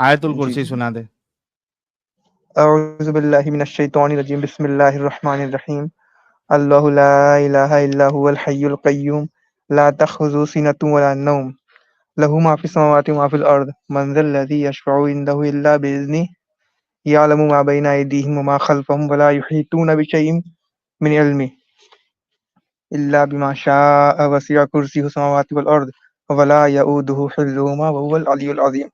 आयतुल जी कुर्सी सुना दे। औज़ु बिल्लाहि मिनश शैतानिर रजीम बिस्मिल्लाहिर रहमानिर रहीम अल्लाहु ला इलाहा इल्ला हुवल हय्युल क़य्यूम ला तख़ुज़ुहु सिनतुन वला नौम लहू मा फ़िस समावाति व मा फ़िल अर्ज़ मन ज़ल्लज़ी यशफ़अु इंदहु इल्ला बिइज़्निहि यअलमु मा बैना अयदीहिम व मा ख़ल्फ़हुम व ला युहीतूना बिशैइन मिन इल्मिहि इल्ला बिमा शाअ वसिअ कुर्सियुहु समावाति वल अर्ज़ व ला यऊदुहु हिफ्ज़ुहुमा व हुवल अलियुल अज़ीम।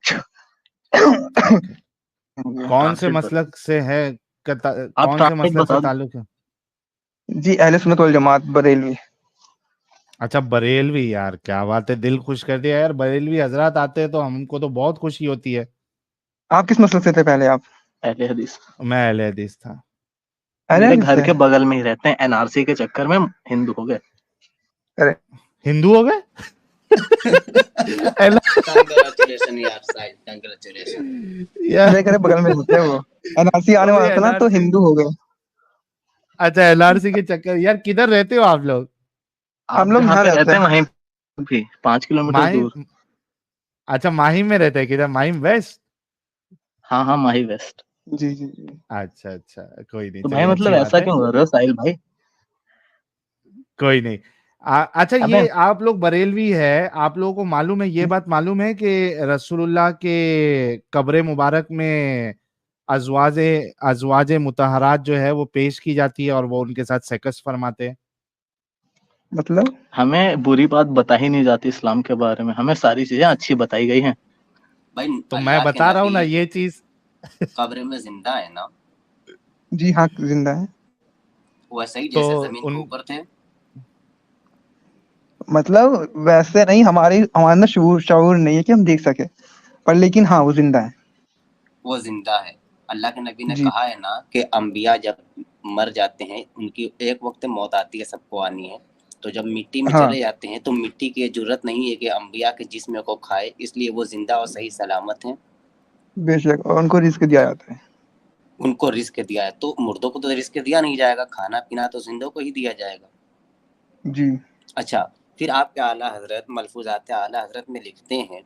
ओके, कौन से ट्रांसलेट मसलक से है? आप कौन से ट्रांसलेट मसलक से बता दो। ताल्लुक है? जी अहले सुन्नत वल जमात बरेलवी। अच्छा, बरेलवी। यार क्या बात है, दिल खुश कर दिया यार। बरेलवी हजरत आते हैं तो हमको तो बहुत खुशी होती है। आप किस मसलक से थे पहले? आप अहले हदीस। मैं अहले हदीस था। अहले मेरे हदीस घर से? के बगल में ही रहते हैं, एनआरसी के चक्कर में हिंदू हो गए। अरे हिंदू हो गए? कंग्रेचुलेशन यार साहिल, कंग्रेचुलेशन। यार मेरे घर बगल में रहते हैं वो। एनआरसी आने अबे वाला था ना तो एनआरसी। हिंदू हो गए। अच्छा, एनआरसी के चक्कर। यार किधर रहते हो आप लोग? हम आप लोग जहाँ यहाँ पे रहते रहते हैं हैं। वहीं भी 5 किलोमीटर माहिम। दूर। अच्छा, माहिम में रहते हैं। किधर? माहिम वेस्ट? हाँ हाँ, माही वेस्ट। जी जी जी। अच्छा अच्छा, कोई नहीं, तो भाई चलिए मतलब अच्छी बात ऐसा है। क्यों कर रहे हो साहिल भाई? कोई नहीं। अच्छा, अबे ये आप लोग बरेलवी है, आप लोगों को मालूम है, ये बात मालूम है कि रसूलुल्लाह के कब्र मुबारक में अजवाजे अजवाजे मुतहरात जो है वो पेश की जाती है और वो उनके साथ सेक्स फरमाते हैं। मतलब हमें बुरी बात बता ही नहीं जाती इस्लाम के बारे में, हमें सारी चीजें अच्छी बताई गई हैं। भाई तो मैं अल्लाह के बता रहा हूँ ना नबी ये चीज। कब्र में जिंदा है ना, जी हाँ जिंदा है। वैसे ही तो जैसे जमीन के उन ऊपर थे। मतलब वैसे नहीं, हमारे अंदर शऊर नहीं है कि हम देख सके, पर लेकिन हाँ वो जिंदा है। वो जिंदा है। अल्लाह के नबी ने जी कहा है ना कि अंबिया जब मर जाते हैं उनकी एक वक्त मौत आती है, सबको आनी है। तो जब मिट्टी में हाँ चले जाते हैं तो मिट्टी की जरूरत नहीं है कि अंबिया के जिस्म को खाए, इसलिए वो जिंदा और सही सलामत हैं। बेशक, और उनको रिस्क दिया जाता है। उनको रिस्क दिया है, तो मुर्दों को तो रिस्क दिया नहीं जाएगा, खाना पीना तो जिंदों को ही दिया जाएगा। जी अच्छा, फिर आपके आला हजरत मलफूजात आला हजरत में लिखते हैं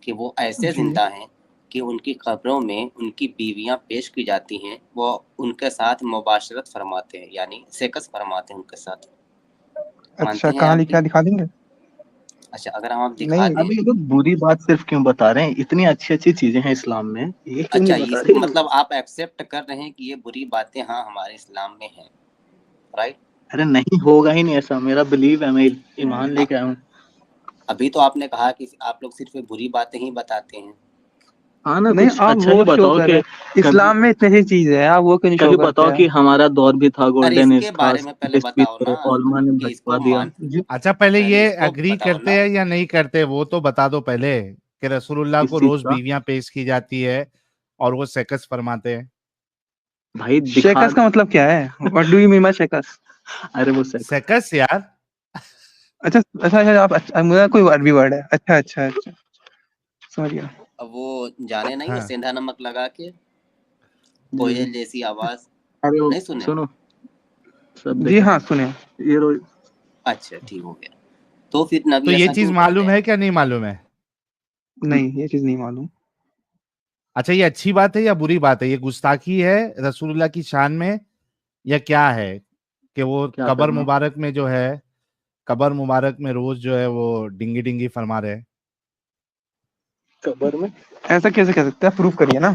कि वो ऐसे जी। जिंदा हैं कि उनकी कब्रों में उनकी बीवियां पेश की जाती हैं, वो उनके साथ मुबाशरत फरमाते हैं, यानी सेक्स फरमाते हैं उनके साथ। अच्छा, मानते हैं कहाँ आप लिखा भी? है, दिखा देंगे? अच्छा, अगर हम आप दिखा नहीं। दें। अभी ये लोग बुरी बात सिर्फ क्यों बता रहे हैं? इतनी अच्छी अच्छी चीजें हैं इस्लाम में, ये क्यों अच्छा, नहीं बता इसका रहे ये लोग? मतलब आप एक्सेप्ट कर रहे हैं कि ये बुरी बातें हाँ हमारे इस्लाम में हैं, राइट? अरे नहीं, होगा ही नहीं ऐसा, मेरा बिलीव है, मैं ईमान लेके आया हूँ। अभी तो आपने कहा कि आप लोग सिर्फ बुरी बातें ही बताते हैं। हाँ ना, नहीं, कुछ आप अच्छा वो भी शो बताओ कर कि रहे हैं, इस्लाम में इतनी सी चीज है, आप वो क्यों नहीं शो कभी करते बताओ हैं? कि हमारा दौर भी था, अरे गोल्डन एज इसके था, बारे में पहले बताओ ना ओलमा ने कि भटका इसको दिया। मान। जी अच्छा, पहले पहले ये इसको एग्री बताओ करते ना। हैं या नहीं करते, वो तो बता दो पहले कि रसूलुल्लाह किस को चीज रोज का? बीवियां पेश की जाती है और वो सेक्स फरमाते हैं। भाई दिखा। शेकस का मतलब क्या है? What do you mean by shakes? अरे वो सेक्स। सेक्स यार। अच्छा अच्छा अच्छा, आप अच्छा, मुझे कोई अरबी वर्ड है। अच्छा अच्छा अच्छा, समझ गया। अब वो जाने नहीं, वो हाँ। सेंधा नमक लगा के जी जी। कोयल जैसी आवाज, अरे वो नहीं सुने? सुनो, सब जी देखे। हाँ सुने। ये रो। अच्छा ठीक हो गया। तो फिर तो नबी ये ऐसा चीज क्यों करते मालूम हैं? है क्या, नहीं मालूम है? नहीं, ये चीज नहीं मालूम। अच्छा, ये अच्छी बात है या बुरी बात है? ये गुस्ताखी है रसूलुल्लाह की शान में या क्या है कि वो क्या कबर करना? मुबारक में जो है, कबर मुबारक में रोज जो है वो डिंगी डिंगी फरमा रहे हैं? कबर में? ऐसा कैसे कह सकते हैं? प्रूफ करिए ना।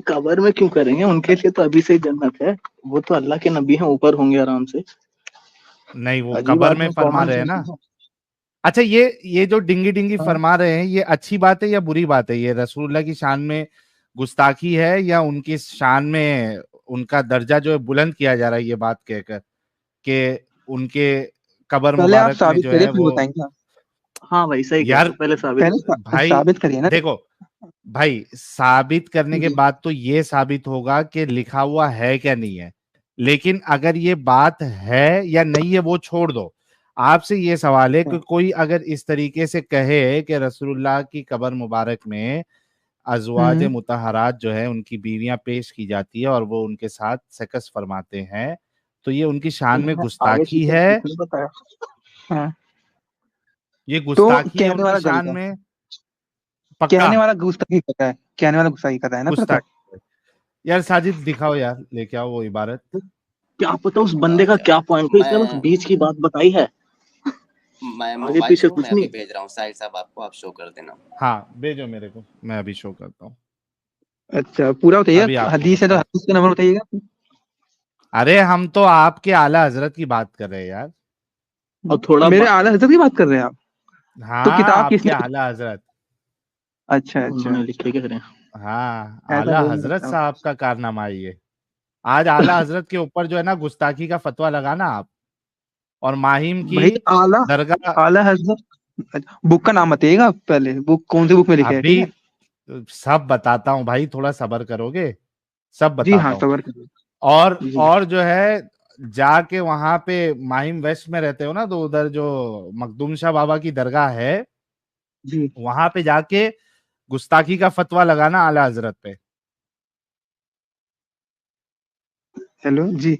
कबर में क्यों करेंगे? उनके लिए तो अभी से ही जन्नत है। वो तो अल्लाह के नबी हैं, ऊपर होंगे आराम से। नहीं, वो अजीब कबर में आदमी फरमा कॉमन रहे हैं सेंस ना। है। अच्छा, ये जो डिंगी डिंगी हाँ। फरमा रहे हैं, ये अच्छी बात है या बुरी बात है? ये रसूलुल्लाह की शान में गुस्ताखी है या उनकी शान में उनका दर्जा जो है बुलंद किया जा रहा है, ये बात कहकर कि उनके कबर पहले आप मुबारक में साबित जो करिए है फिर वो। बताएंगे आप। हाँ भाई सही कह रहे यार हो, पहले साबित पहले करो। भाई साबित करिए ना। देखो, भाई साबित करने के जी बाद तो ये साबित होगा कि लिखा हुआ है क्या नहीं है। लेकिन अगर ये बात है या नहीं है वो छोड़ दो। आपसे ये सवाल है कि कोई अगर इस तरीके से कहे कि रसूलुल्लाह की कब्र मुबारक में अज़वाज हम्म। मुतहरात जो है उनकी बीवियां पेश की जाती है और वो उनके साथ सेक्स फरमाते हैं, तो ये उनकी तो शान में मैंने आगे गुस्ताखी पीछे है। कुछ नहीं बताया। हाँ, ये तो गुस्ताखी है कहने उनकी वाला शान गलत है। में। पक्का? कहने वाला गुस्ताखी करता है। कहने वाला गुस्ताखी कर रहा है ना फिर तो। गुस्ताखी। यार साजिद दिखाओ यार, लेके आओ वो इबारत। क्या पता उस बंदे का अच्छा, क्या पॉइंट है, इसने बस मैं बीच की बात बताई है, मैं आगे मोबाइल पीछे से हूँ, कुछ मैं अभी नहीं। भेज रहा हूँ साहिल साहब आपको, आप शो कर देना। हाँ भेजो मेरे को, मैं अभी शो करता हूँ। अच्छा पूरा बताइए, अभी आपको हदीस है तो बताओ। हदीस का नंबर बताइएगा। अरे हम तो आपके आला हजरत की बात कर रहे हैं यार। और थोड़ा मेरे आला हजरत की बात कर रहे हैं आप? तो हाँ किताब आपके किसने? आला हजरत। अच्छा अच्छा उन्होंने लिखे कह रहे हैं। हाँ ऐसा आला बोल नहीं हजरत सकता। साहब का कारनामा है ये। आज आला हजरत के ऊपर जो है ना गुस्ताखी का फतवा लगाना आप, और माहिम की भाई आला दरगाह। आला हजरत बुक का नाम बताइएगा पहले, बुक कौन सी बुक में लिखे है, ठीक अभी है? सब बताता हूँ भाई, थोड़ा सब्र करोगे, सब जी हाँ बताता हूँ। सबर करिए। और जी और जो है, जाके वहां पे माहिम वेस्ट में रहते हो ना, तो उधर जो मखदूम शाह बाबा की दरगाह है, जी। वहां पे जाके गुस्ताखी का फतवा लगाना आला हजरत पे। हेलो जी।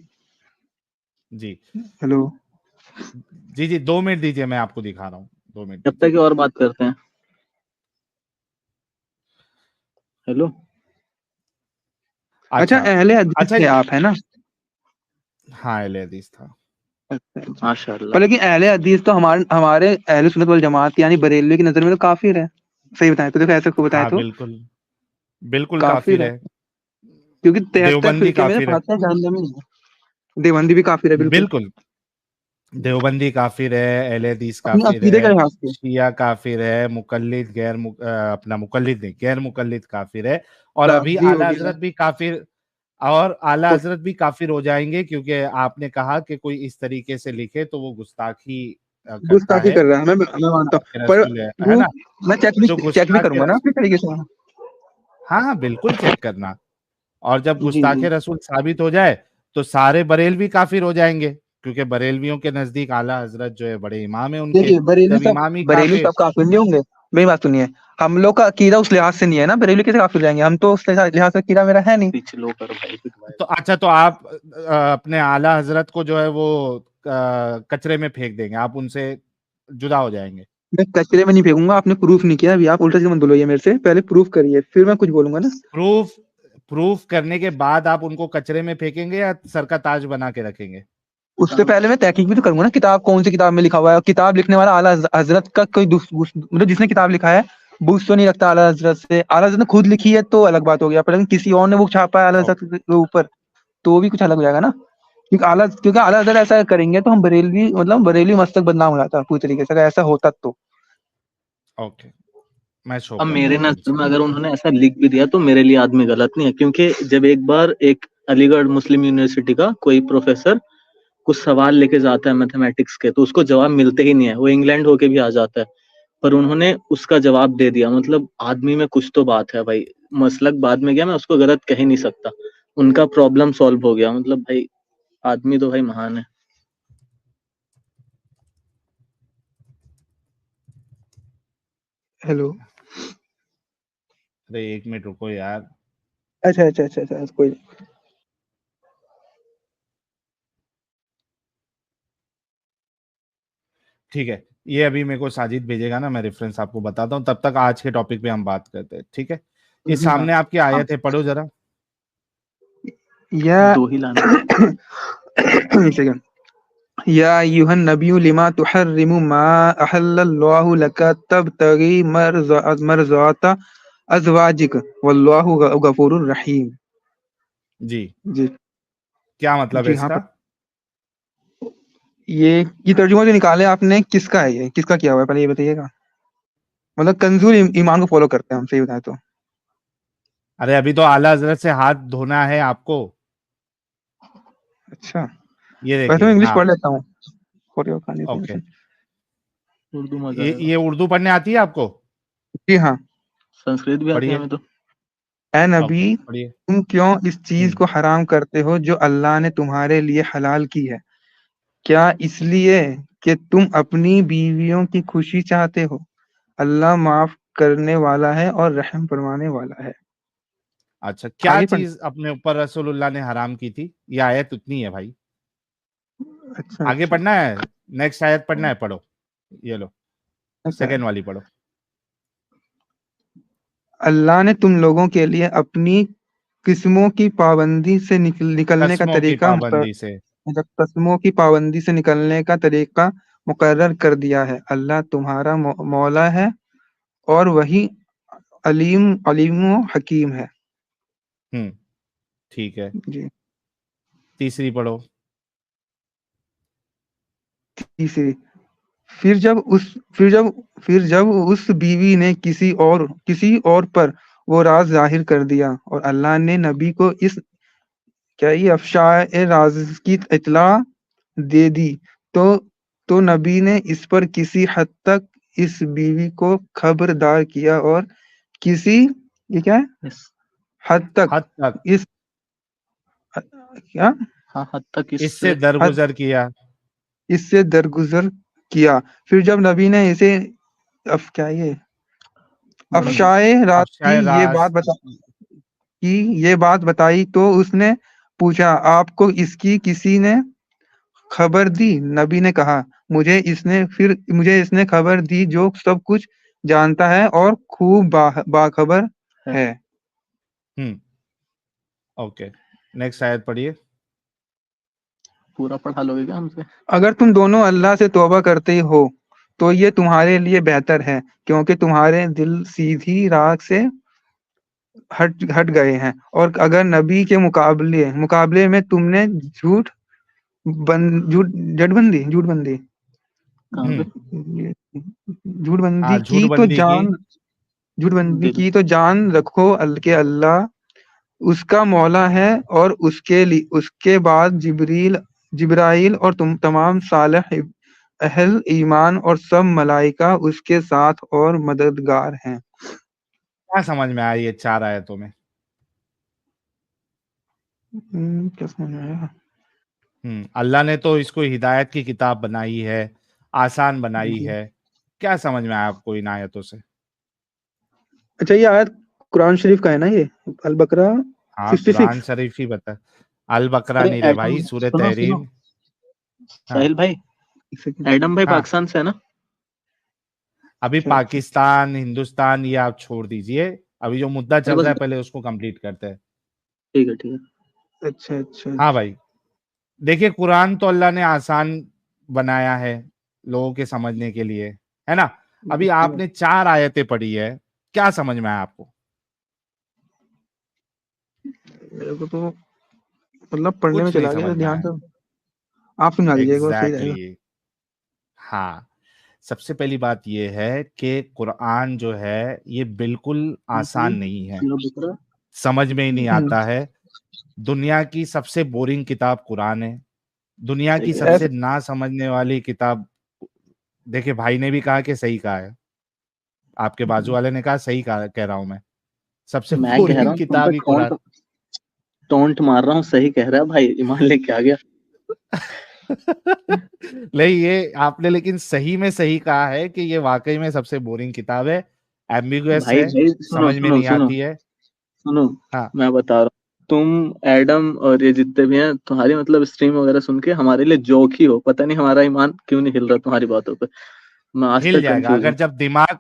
जी हेलो। जी जी, 2 मिनट दीजिए, मैं आपको दिखा रहा हूँ, 2 मिनट जब दीजिए। तक और बात करते हैं। हेलो। अच्छा अच्छा अहले हदीस अच्छा। थे आप, है ना? हाँ अहले हदीस था। अच्छा अच्छा। माशाल्लाह। पर लेकिन अहले हदीस तो हमारे हमारे अहले सुन्नत वल जमात यानी बरेलवी की नजर में तो काफिर है। सही बताएं तो, देखो ऐसे को बताएं हाँ तो बिल्कुल, बिल्कुल काफिर काफिर है, है। क्योंकि 73 देवबंदी फिरके में से काफिर है। 5 जहन्नमी है। देवबंदी भी काफिर है बिल्कुल, बिल्कुल, देवबंदी काफिर है, अहले हदीस अपने काफिर अकीदे के है, लिहाज से। शिया काफिर है, मुकल्लिद अपना मुकल्लिद नहीं, गैर मुकल्लिद काफिर है। और अभी राफजी हो आला गया। हजरत भी काफिर, और आला हजरत भी काफिर हो जाएंगे, क्योंकि आपने कहा कि कोई इस तरीके से लिखे तो वो गुस्ताखी करता गुस्ताखी है, कर रहा है, मैं मानता गुस्ताखे हूँ, पर रसूल है वो ना। मैं जो चेक भी गुस्ताखे करूंगा ना रसूल, अपने तरीके से। हाँ हाँ बिल्कुल चेक करना। और जब जी जी। गुस्ताखे रसूल साबित हो जाए तो सारे बरेलवी काफिर हो जाएंगे, क्योंकि बरेलवियों के नजदीक आला हजरत जो है बड़े इमाम है उनके। देखिए जब इमाम ही बरेली काफिर, सब काफिर नहीं होंगे। मेरी बात सुनिए, हम लोग का अकीदा उस लिहाज से नहीं है ना, बरेली कैसे काफिर हो जाएंगे? हम तो उस लिहाज से अकीदा मेरा है नहीं। पीछे लो करो भाई, तो अच्छा तो आप अपने आला हजरत को जो है वो कचरे में फेंक देंगे, आप उनसे जुदा हो जाएंगे। मैं कचरे में नहीं फेंकूंगा, आपने प्रूफ नहीं किया अभी, आप उल्टा सीधा मत बोलो, ये मेरे से पहले प्रूफ करिए फिर मैं कुछ बोलूंगा ना। प्रूफ प्रूफ करने के बाद आप उनको कचरे में फेंकेंगे या सर का ताज बना के रखेंगे? उससे पहले मैं तहकीक भी तो करूंगा ना, किताब कौन सी किताब में लिखा हुआ है, और किताब लिखने वाला आला हजरत का कोई मतलब जिसने किताब लिखा है बुक्स तो नहीं रखता आला हजरत से। आला हजरत ने खुद लिखी है तो अलग बात हो गया, पर लेकिन किसी और ने बुक छापा है आला ओ, हजरत के ऊपर तो वो भी कुछ अलग हो जाएगा ना। क्योंकि आला हजरत ऐसा करेंगे तो हम बरेलवी मतलब बरेलवी मस्तक बदनाम हो जाता पूरी तरीके से, अगर ऐसा होता तो। ओके, मैं शो अब करता मेरे हूँ नजर में इंशाल्लाह। अगर उन्होंने ऐसा लिख भी दिया तो मेरे लिए आदमी गलत नहीं है, क्योंकि जब एक बार एक अलीगढ़ मुस्लिम यूनिवर्सिटी का कोई प्रोफेसर कुछ सवाल लेके जाता है मैथमेटिक्स के, तो उसको जवाब मिलते ही नहीं है, वो इंग्लैंड होके भी आ जाता है, पर उन्होंने उसका जवाब दे दिया। मतलब आदमी में कुछ तो बात है भाई। मसलक बाद में गया, मैं उसको गलत कह ही नहीं सकता, उनका प्रॉब्लम सॉल्व हो गया। मतलब भाई आदमी तो भाई महान है। हेलो। अरे 1 मिनट रुको यार। अच्छा अच्छा अच्छा अच्छा, कोई नहीं। ठीक है, ये अभी मेरे को साजिद भेजेगा ना, मैं रेफरेंस आपको बताता हूँ, तब तक आज के टॉपिक पे हम बात करते हैं, ठीक है? ये जी हाँ सामने आपकी हाँ, आयत है, पढ़ो जरा। या दो ही लाना। एक सेकंड। या अय्युहन नबिय्यु लिमा तुहर्रिमु मा अहल्लल्लाहु लका तबतगी मरज़ाता अज़वाजिक वल्लाहु गफूरुर रहीम। जी, जी। क्या मतलब है जी हाँ। इसका? ये तर्जुमा जो निकाले आपने किसका है, ये किसका किया हुआ है पहले ये बताइएगा? मतलब कंजूल ईमान को फॉलो करते हैं हम, सही बताएं तो। अरे अभी तो आला हजरत से हाथ धोना है आपको। अच्छा, ये वैसे मैं देखिए, इंग्लिश हाँ। पढ़ लेता हूँ for your kind okay, information. Urdu मजा ये आएगा। ये उर्दू पढ़ने आती है आपको? जी हाँ। संस्कृत भी आती है पढ़िए। हमें तो। ए ओके नबी, पढ़िए। तुम क्यों इस चीज हम्म। को हराम करते हो जो अल्लाह ने तुम्हारे लिए हलाल की है? क्या इसलिए कि तुम अपनी बीवियों की खुशी चाहते हो? अल्लाह माफ करने वाला है और रहम फरमाने वाला है। अच्छा, क्या आगे पढ़। चीज अपने ऊपर रसूलुल्लाह ने हराम की थी? ये आयत उतनी है भाई। अच्छा आगे अच्छा। पढ़ना है, नेक्स्ट आयत पढ़ना है, पढ़ो। ये लो, अच्छा सेकंड वाली पढ़ो। अल्लाह ने तुम लोगों के लिए अपनी किस्मों की पाबंदी से निकलने का कस्मों की तरीका पाबंदी से। मतलब कस्मों की पाबंदी से निकलने का तरीका मुकर्रर कर दिया है। अल्लाह तुम्हारा मौला है और वही अलीम व हकीम है। ठीक है, जी। तीसरी पढ़ो। तीसरी, फिर जब उस बीवी ने किसी और पर वो राज जाहिर कर दिया और अल्लाह ने नबी को इस क्या ये अफशाए राज की इत्तला दे दी, तो नबी ने इस पर किसी हद तक इस बीवी को खबरदार किया और किसी ये क्या है Yes. हद तक हद तक इस क्या हाँ, हद तक इससे इससे हद दरगुजर किया। इससे दरगुजर किया। फिर जब नबी ने इसे क्या ये बड़ा अफशाए राज अफशाए राज की ये बात बताई तो उसने पूछा, आपको इसकी किसी ने खबर दी? नबी ने कहा, मुझे इसने खबर दी जो सब कुछ जानता है और खूब बाखबर है। ओके, नेक्स्ट आयत पढ़िए। पूरा पढ़ा लोगे क्या हमसे? अगर तुम दोनों अल्लाह से तौबा करते हो तो ये तुम्हारे लिए बेहतर है, क्योंकि तुम्हारे दिल सीधी राह से हट गए हैं, और अगर नबी के मुकाबले में तुमने झूठबंदी कहाँ पे? हाँ, की तो झूठबंदी की। झूठबंदी दिल की तो जान रखो कि अल्लाह उसका मौला है, और उसके बाद जिब्राइल और तुम तमाम सालेह अहल ईमान और सब मलाइका उसके साथ और मददगार हैं। क्या समझ में आया ये 4 आयतों में? क्या समझ में आया? अल्लाह ने तो इसको हिदायत की किताब बनाई है, आसान बनाई जी। है। क्या समझ में आया आपको इन आयतों से? अच्छा, ये आयत कुरान शरीफ का है ना, ये अल बकरा हाँ, 66। कुरान शरीफ ही बता। अल बकरा अरे नहीं रे एडम, भाई, सूरह सुनो सुनो तहरीम। हाँ, साहिल भाई, एक सेकंड। एडम भाई हाँ, पाकिस्तान से है ना? अभी अच्छा अच्छा पाकिस्तान हिंदुस्तान ये आप छोड़ दीजिए। अभी जो मुद्दा अरे चल रहा बस, है पहले उसको कंप्लीट करते हैं। ठीक है ठीक है। अच्छा अच्छा हाँ अच्छा। भाई, देखिए कुरान तो अल्लाह ने आसान बनाया है लोगों के समझने के लिए, है ना। अभी आपने 4 आयतें पढ़ी है, क्या समझ में आया आपको? मेरे को तो मतलब पढ़ने में कुछ नहीं चला गया समझ तो में ध्यान आया। से आप सुना दीजिएगा और सही रहेगा। एग्जैक्टली, हाँ। सबसे पहली बात यह है कि कुरान जो है ये बिल्कुल आसान नहीं है, सूरह बकरा। समझ में ही नहीं हम्म, आता है। दुनिया की सबसे बोरिंग किताब कुरान है, दुनिया सही की कह रहे सबसे ऐसे ना समझने वाली किताब। देखिए भाई ने भी कहा कि सही कहा है, आपके बाजू वाले ने कहा सही कहा, कह रहा हूं मैं। सबसे हो। मैं कह रहा बोरिंग हूँ तुम पे किताब ही कुरान। टोंट मार रहा हूँ, सही कह रहा है भाई, ईमान लेके आ गया। नहीं, ये आपने लेकिन सही में सही कहा है कि ये वाकई में सबसे बोरिंग किताब है, एम्बिगुअस भाई है, भाई सुनो समझ में सुनो नहीं सुनो आती है। सुनो, हाँ, मैं बता रहा हूँ, तुम एडम और ये जितने भी हैं, तुम्हारी मतलब स्ट्रीम वगैरह सुन के हमारे लिए जोक ही हो, पता नहीं हमारा ईमान क्यों नहीं हिल रहा तुम्हारी बातों पे। मैं आज हिल तक जाएगा कंफ्यूज अगर हूँ। जब दिमाग,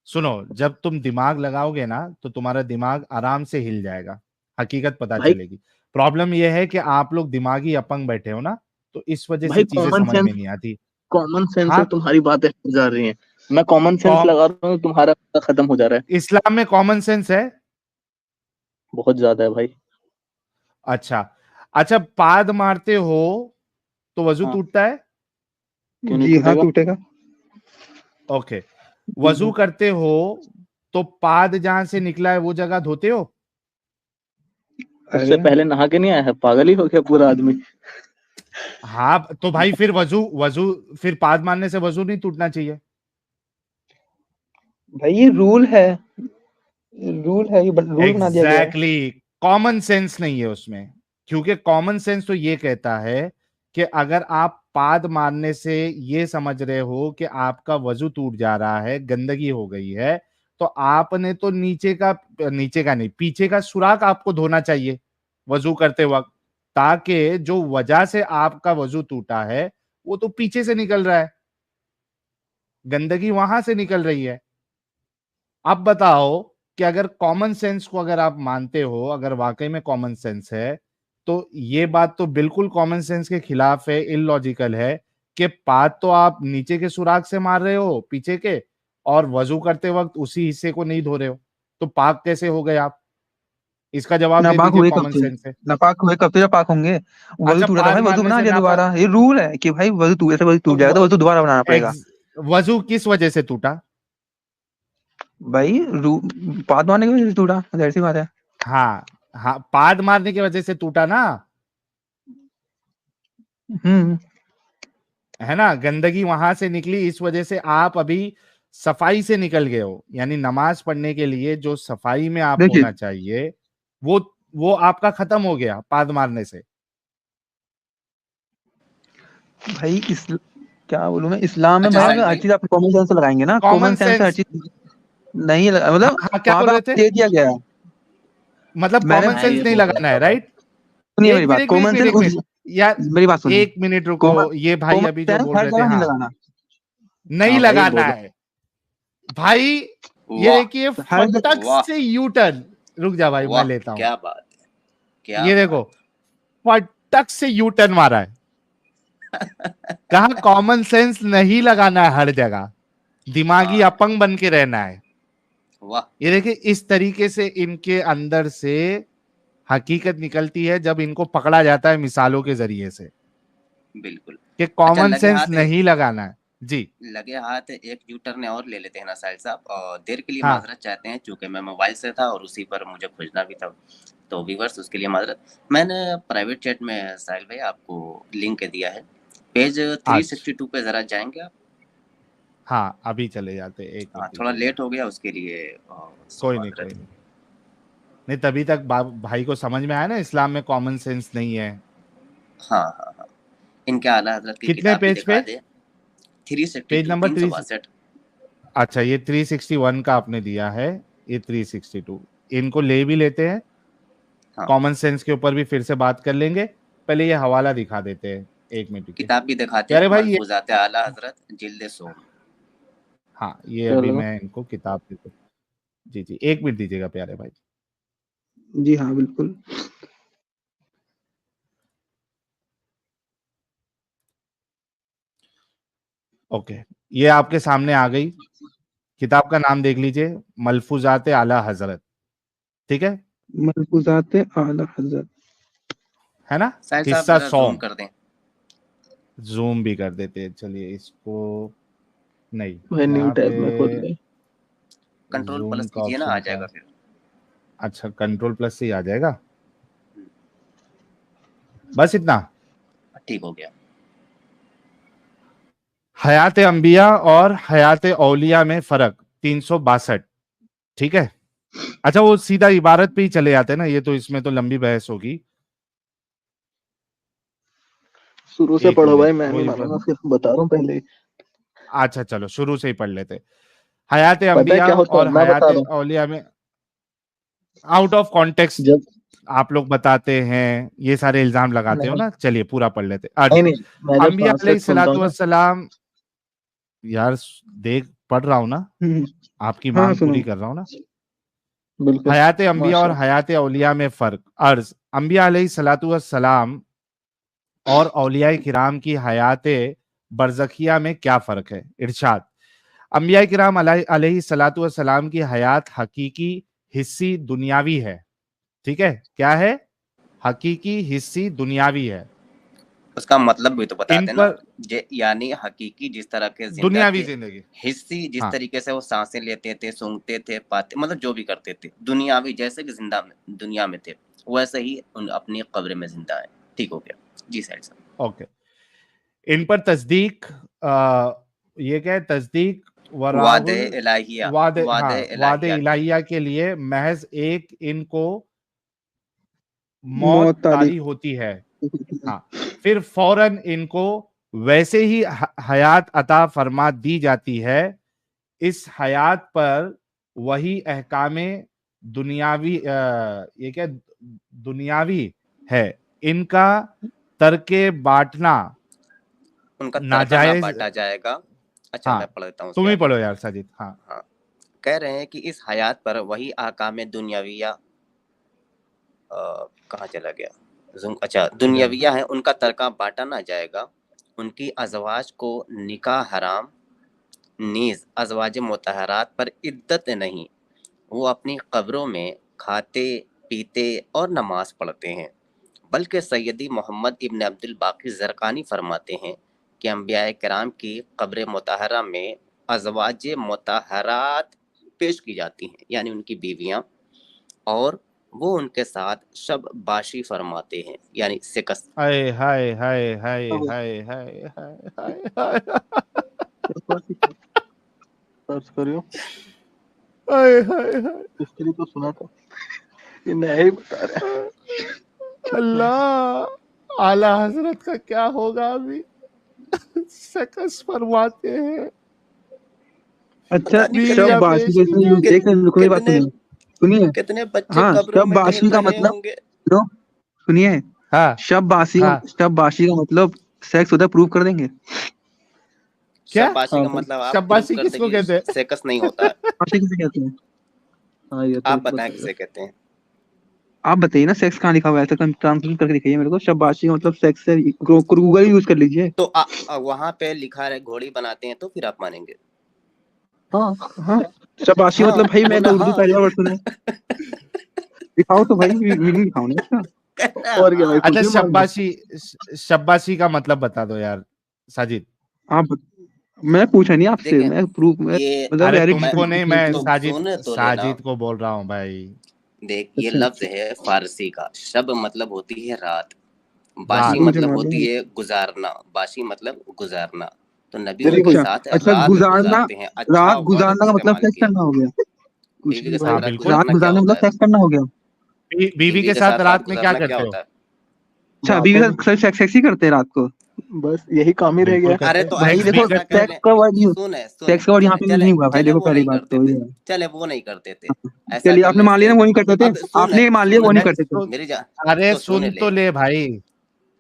सुनो, जब तुम दिमाग लगाओगे ना तो तुम्हारा दिमाग आराम से हिल जाएगा, हकीकत पता भाई चलेगी। प्रॉब्लम यह है कि आप लोग दिमागी अपंग बैठे हो ना, तो इस वजह से भाई चीजें समझ में नहीं आती। कॉमन सेंस से हाँ, तुम्हारी बातें हो जा रही हैं। मैं कॉमन सेंस कॉम लगा रहा हूँ, तुम्हारा खत्म हो जा रहा है। इस्लाम में कॉमन सेंस है। बहुत ज्यादा है भाई। अच्छा, अच्छा, पाद मारते हो तो वजू हाँ, टूटता है। क्यों नहीं जी हाँ टूटेगा? टूटेगा। ओके, जी वजू हाँ। करते हो तो पाद जहां से निकला है वो जगह धोते हो। उससे अरे पहले नहा के नहीं आया है? पागल ही हो गया पूरा आदमी। हाँ, तो भाई फिर वजू वजू फिर पाद मारने से वजू नहीं टूटना चाहिए। भाई ये रूल है, ये रूल बना दिया गया है। एग्जैक्टली, कॉमन सेंस नहीं है उसमें, क्योंकि कॉमन सेंस तो ये कहता है कि अगर आप पाद मारने से ये समझ रहे हो कि आपका वजू टूट जा रहा है, गंदगी हो गई है, तो आपने तो नीचे का नहीं, पीछे का सुराख आपको धोना चाहिए वजू करते वक्त, ताकि जो वजह से आपका वजू टूटा है वो तो पीछे से निकल रहा है, गंदगी वहां से निकल रही है। अब बताओ कि अगर कॉमन सेंस को अगर आप मानते हो, अगर वाकई में कॉमन सेंस है, तो ये बात तो बिल्कुल कॉमन सेंस के खिलाफ है, इलॉजिकल है कि पाद तो आप नीचे के सुराख से मार रहे हो पीछे के, और वजू करते वक्त उसी हिस्से को नहीं धो रहे हो, तो पाक कैसे हो गए आप? इसका जवाब दे नापाक दीजिए, हुए कब कॉमन से? सेंस है। नापाक हुए कब से जब पाक होंगे? वजू अच्छा, टूटा था पाद भाई, वजू मारने बना से लिया नापाक? दोबारा, ये रूल है कि भाई वजू टूटे से वजू तो टूट जाएगा तो वजू दोबारा बनाना पड़ेगा। वजू किस वजह से टूटा? भाई पाद मारने की वजह से टूटा, जाहिर सी बात है। हाँ हाँ, पाद मारने की वजह से टूटा ना, हम्म। है ना? गंदगी वहां से निकली, इस वजह से आप अभी सफाई से निकल गए हो। यानी नमाज पढ़ने के लिए जो सफाई में आप देखिए होना चाहिए, वो वो आपका खत्म हो गया पाद मारने से। भाई क्या बोलूं मैं, इस्लाम में अच्छा भाई आप अगर साहिल हर भाई, चीज आप कॉमन सेंस से लगाएंगे ना, कॉमन कॉमन सेंस से हर सेंस, चीज नहीं लगा, हाँ मतलब हाँ, क्या वहां बोल पे रहे आपको थे? दे दिया गया है। मतलब मैंने कॉमन मैं सेंस ये नहीं बोल रहा लगाना है, था भाई, राइट? सुनिए मेरी एक बात, मिनट, एक मिनट, एक कॉमन मिनट, सेंस एक मिनट यार, मेरी बात सुनिए, 1 मिनट रुको। कॉमन ये भाई कॉमन अभी जो सेंस बोल हर रहे थे, जगह नहीं हाँ, लगाना। नहीं हाँ भाई लगाना बोलो। है भाई। ये वाह देखिए, हर फटक वाह से यू टर्न। रुक जा भाई, मैं वाह, लेता हूं। क्या बात है, क्या ये बात। देखो, फटक से यू टर्न मारा है। कहा कॉमन सेंस नहीं लगाना है हर जगह, दिमागी हाँ अपंग बन के रहना है। वाह, ये देखिए, इस तरीके से इनके अंदर से हकीकत निकलती है जब इनको पकड़ा जाता है मिसालों के जरिए से, बिल्कुल। कि अच्छा, कॉमन सेंस नहीं लगाना है जी। लगे हाथ एक यू टर्न और ले लेते हैं ना साहिल साहब, और देर के लिए हाँ माजरत चाहते हैं, चूंकि मैं मोबाइल से था और उसी पर मुझे खोजना भी था, तो व्यूवर्स उसके लिए माजरत। मैंने प्राइवेट चैट में साहिल भाई आपको लिंक दिया है, पेज आज 362 पे जरा जाएंगे आप। हाँ, अभी चले जाते, एक हाँ, मिनट थोड़ा दीजिएगा। लेट हो गया उसके लिए कोई नहीं, कोई माजरत। नहीं। नहीं, तभी तक भाई को समझ में आया ना, इस्लाम में कॉमन सेंस नहीं है। हाँ हाँ हाँ, इनके आला हजरत की कितने किताब भी पेज दिखा पे? दे। Three sixty page two number तीन सौ 3। बासठ अच्छा, ये 361 का आपने दिया है, ये 362। इनको ले भी लेते हैं, हाँ, कॉमन सेंस के ऊपर भी फिर से बात कर लेंगे। पहले ये हवाला दिखा देते हैं, 1 मिनट रुकिए किताब भी दिखाते हैं, प्यारे भाई। ये मलफूजात आला हजरत जिल्द सोम। हाँ, ये अभी चलो मैं इनको किताब देता हूँ। जी जी, 1 मिनट दीजिएगा प्यारे भाई। जी हाँ बिल्कुल। ओके, ये आपके सामने आ गई। किताब का नाम देख लीजिए, मलफूजात आला हजरत। ठीक है, मलफूजात आला हजरत। है ना? साहिल साहब हिस्सा जरा जूम सौम। कर दें। जूम भी कर देते हैं, चलिए इसको। नहीं, भाई न्यू यहाँ पे टैब में खोल ले। कंट्रोल जूम प्लस का कीजिए ना, आ ऑप्शन कहाँ जाएगा है? फिर। अच्छा, कंट्रोल प्लस से ही आ जाएगा, बस इतना। ठीक हो गया। हयात अंबिया और हयात औलिया में फर्क 362। ठीक है। अच्छा, वो सीधा इबारत पे ही चले जाते हैं ना, ये तो इसमें तो लंबी बहस होगी। शुरू से एक पढ़ो भाई, मिनट, मैं नहीं वही मानूंगा, सिर्फ बता रहा हूँ पहले ही। अच्छा चलो, शुरू से ही पढ़ लेते। हयात पता है अंबिया क्या होता है, और मैं बता हयात रहा हूँ। औलिया में, आउट ऑफ कॉन्टेक्स्ट जब आप लोग बताते हैं, ये सारे इल्जाम लगाते हो नहीं ना। चलिए पूरा पढ़ लेते। नहीं नहीं, मैं जब अंबिया ट्रांसलेट सुनता हूँ अलैहिस्सलातु ना। वस्सलाम, यार देख पढ़ रहा हूं ना, हम्म, आपकी हाँ हाँ मांग सुनो, पूरी कर रहा हूं ना। बिल्कुल। हयात अंबिया और माशा। हयात औलिया में फर्क। अर्ज, अंबिया अलैहिस्सलातु वस्सलाम और औलिया किराम की हयात बरज़खिया में क्या फ़र्क है? इरशाद, अंबिया किराम अलैहिस्सलातु वस्सलाम की हयात हकीकी, हिस्सी, दुनियावी है। ठीक है, क्या है? हकीकी, हिस्सी, दुनियावी है। उसका मतलब भी तो बता इन देना। पर यानी हकीकी जिस तरह के जिंदा दुनियावी थे, जिंदगी, हिस्सी जिस हाँ, तरीके से वो सांसें लेते थे, सूंघते थे, पाते, मतलब जो भी करते थे, दुनियावी जैसे कि जिंदा में दुनिया में थे, वैसे ही उन अपनी कब्र में जिंदा है। ठीक हो गया जी साहिल साहब। ओके। इन पर तस्दीक, ये क्या है? तस्दीक वादे वराहुल इलाहिया, वादे, हाँ, वादे वादे इलाहिया की। इलाहिया के लिए महज एक इनको मौत मौत तारी। तारी होती है। हाँ, फिर फौरन इनको वैसे ही हयात अता फरमा दी जाती है। इस हयात पर वही अहकामे दुनियावी, ये क्या दुनियावी है, इनका तरके बांटना उनका तरका ना नाजायज। बांटा जाएगा। अच्छा, मैं हाँ, पढ़ देता हूँ उसके तुम ही आगे। पढ़ो यार साजिद, हाँ। हाँ, कह रहे हैं कि इस हयात पर वही आकाम दुनियाविया कहाँ चला गया, अच्छा दुनियाविया है, उनका तरका बांटा ना जाएगा। उनकी अजवाज को निकाह हराम, नीज अजवाज मुतहरात पर इद्दत नहीं। वो अपनी कब्रों में खाते पीते और नमाज पढ़ते हैं। बल्कि सैयदी मोहम्मद इब्न अब्दुल बाकी ज़रकानी फरमाते हैं कि अंबिया किराम की कब्र मुतहरा में अजवाज मुतहरात पेश की जाती हैं, यानी उनकी बीवियां, और वो उनके साथ शब बाशी फरमाते हैं, यानी सिकस। हाय हाय हाय हाय हाय हाय हाय हाय हाय सर्च करियो, हाय हाय हाय, इसके लिए तो सुना था, ये नया ही बता रहा है। अल्लाह, आला हजरत का क्या होगा अभी। सकस फरमाते हैं। अच्छा, पता नहीं शब बीवियां बाशी पेश का की इसमें यूज जाती देख रहे हैं, रुको मेरी बात कितने सुनिए कितने बच्चे हाँ, कब्रों शब में बाशी टहल का रहे मतलब होंगे। सुनिए, हाँ शब बाशी हाँ, शब बाशी का मतलब सेक्स होता है, प्रूव कर देंगे। क्या शाबाशी हाँ का भाई, मतलब आप प्रूव शब्बासी कर किसको दीजिए कहते हैं? सेकस नहीं होता है। बाशी किसे कहते हैं? हाँ ये तो आप बताएं बताएगा। किसे कहते हैं। आप बताइए ना, सेक्स कहाँ लिखा हुआ है, ऐसा ट्रांसलेट करके दिखाइए मेरे को। शब बाशी का मतलब सेक्स है, गूगल यूज कर लीजिए। तो वहां पे लिखा है घोड़ी बनाते हैं, तो फिर आप मानेंगे। हाँ हाँ, शब बाशी हाँ मतलब भाई मैं बोला तो उर्दू हाँ। पहली बार सुना है। दिखाओ तो भाई, मीनिंग दिखाओ ना इसका। कहना और क्या भाई, हाँ। कुछ अच्छा, भी मान लो। शब्बासी का मतलब बता दो यार साजिद। आप मैं पूछा नहीं आपसे, देखें मैं प्रूफ में ये मतलब अरे डायरेक्ट तुमको नहीं, मैं तो साजिद सुन तो लेना। साजिद को बोल रहा हूँ भाई। देख ये अच्छा, लफ्ज है फारसी का, शब मतलब होती है रात, रात बाशी वो मुझे मतलब मालूम होती है। है गुजारना, बाशी मतलब गुजारना। तो नबी देखो उनके अच्छा साथ अच्छा, रात गुजारना, गुजारते हैं, अच्छा रात वर्ड गुजारना का मतलब इस्तेमाल सेक्स किया। करना हो गया। कुछ बीवी भी के भाई, साथ हाँ रात बिल्कुल। रात गुजारना क्या गुजारना होता मतलब है। सेक्स करना हो गया। बीवी के साथ रात रात में क्या गुजारना क्या करते हो? होता है। अच्छा, बीवी के साथ सेक्स सेक्स ही करते हैं रात को। बस यही काम ही रह बिल्कुल गया। अरे करते तो हैं, भाई सेक्स ऐसा भी देखो, ऐसा करते कर हैं। ले। सेक्स का वर्ड यूज, सुने सेक्स सुने का वर्ड यहाँ सुने, पे यूज चले नहीं हुआ भाई, चले देखो वो पहली नहीं बात करते तो थे, ये है। चले वो नहीं करते थे। ऐसा चलिए, कर आपने ले मान लिया ना वो नहीं करते थे, अब सुन आपने मान लिया वो सुन नहीं ले करते थे। सुन, मेरी जा अरे तो सुन सुन ले। तो ले भाई।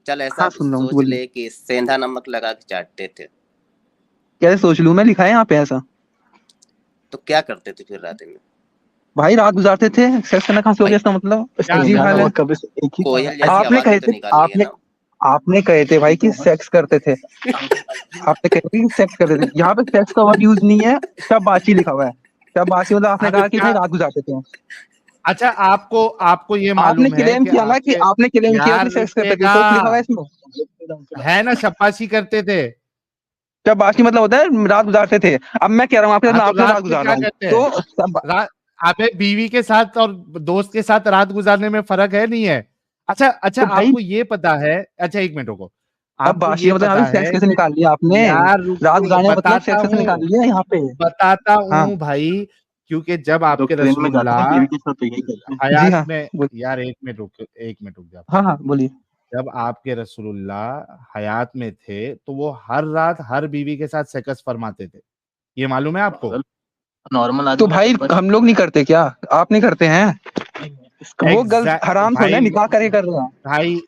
चल ऐसा हाँ, सुन रहा हूँ, सोच बोलिए। ले कि सेंधा नमक लगा के चाटते थे, कैसे सोच लूं मैं, लिखा है यहाँ पे ऐसा। तो क्या करते थे फिर रात में। भाई रात गुजारते थे, सेक्स करना कहाँ से हो भाई गया इसका मतलब, क्या अजीब सेंधा हाल है। नमक कभी से एक ही कहा कोयल है। जैसी आपने आवाजें कहे तो थे, निकाली है आपने ना। आपने कहे थे भाई कि सेक्स करते थे, आपने कहे थे कि सेक्स करते थे, यहाँ पे सेक्स का वर्ड यूज नहीं है, शब्बाशी लिखा हुआ है। शब्बाशी मतलब आपने हाँ तो कहा कि क्या? भाई रात गुजारते थे। अच्छा, आपको आपको ये आपने मालूम है क्लेम कि किया ना कि आपके आपने क्लेम किया कि यार सेक्स करते थे, रुकेगा तो लिखा हुआ है इसमें। है ना, शब्बाशी करते थे। शब्बाशी मतलब होता है रात गुजारते थे। अब मैं कह रहा हूँ आपके साथ, हाँ मैं तो आपके साथ रात रात में गुजार रहा क्या हूँ, करते हैं? तो रात अबे बीवी के साथ और दोस्त के साथ रात गुजारने में फर्क है नहीं है? अच्छा अच्छा, तो भाई आपको ये पता है, अच्छा एक मिनट रुको, अब आपको बाशी ये का मतलब यहाँ पता पे सेक्स है कैसे कि निकाल लिया आपने? यार रात रुको, गुजारने का मतलब सेक्स कैसे निकाल लिया यहाँ पे? बताता हाँ हूँ भाई, क्योंकि जब लोग आपके ट्रेन में जाते हैं रसूलुल्लाह ना बीवी के साथ, तो यही करते हैं। जी हयात हाँ, में, बोल, यार एक मिनट रुक जा। हाँ हाँ बोलिए। जब आपके रसूलुल्लाह हयात में थे तो वो हर रात हर बीवी के साथ सेक्स फरमाते थे, ये मालूम है आपको? पागल, नॉर्मल तो आदमी का भाई शब्बाशी हम लोग नहीं करते क्या? आप नहीं करते हैं? इसका वो गर्ल हराम थोड़ा भाई, है, निकाह करके कर रहे हैं। भाई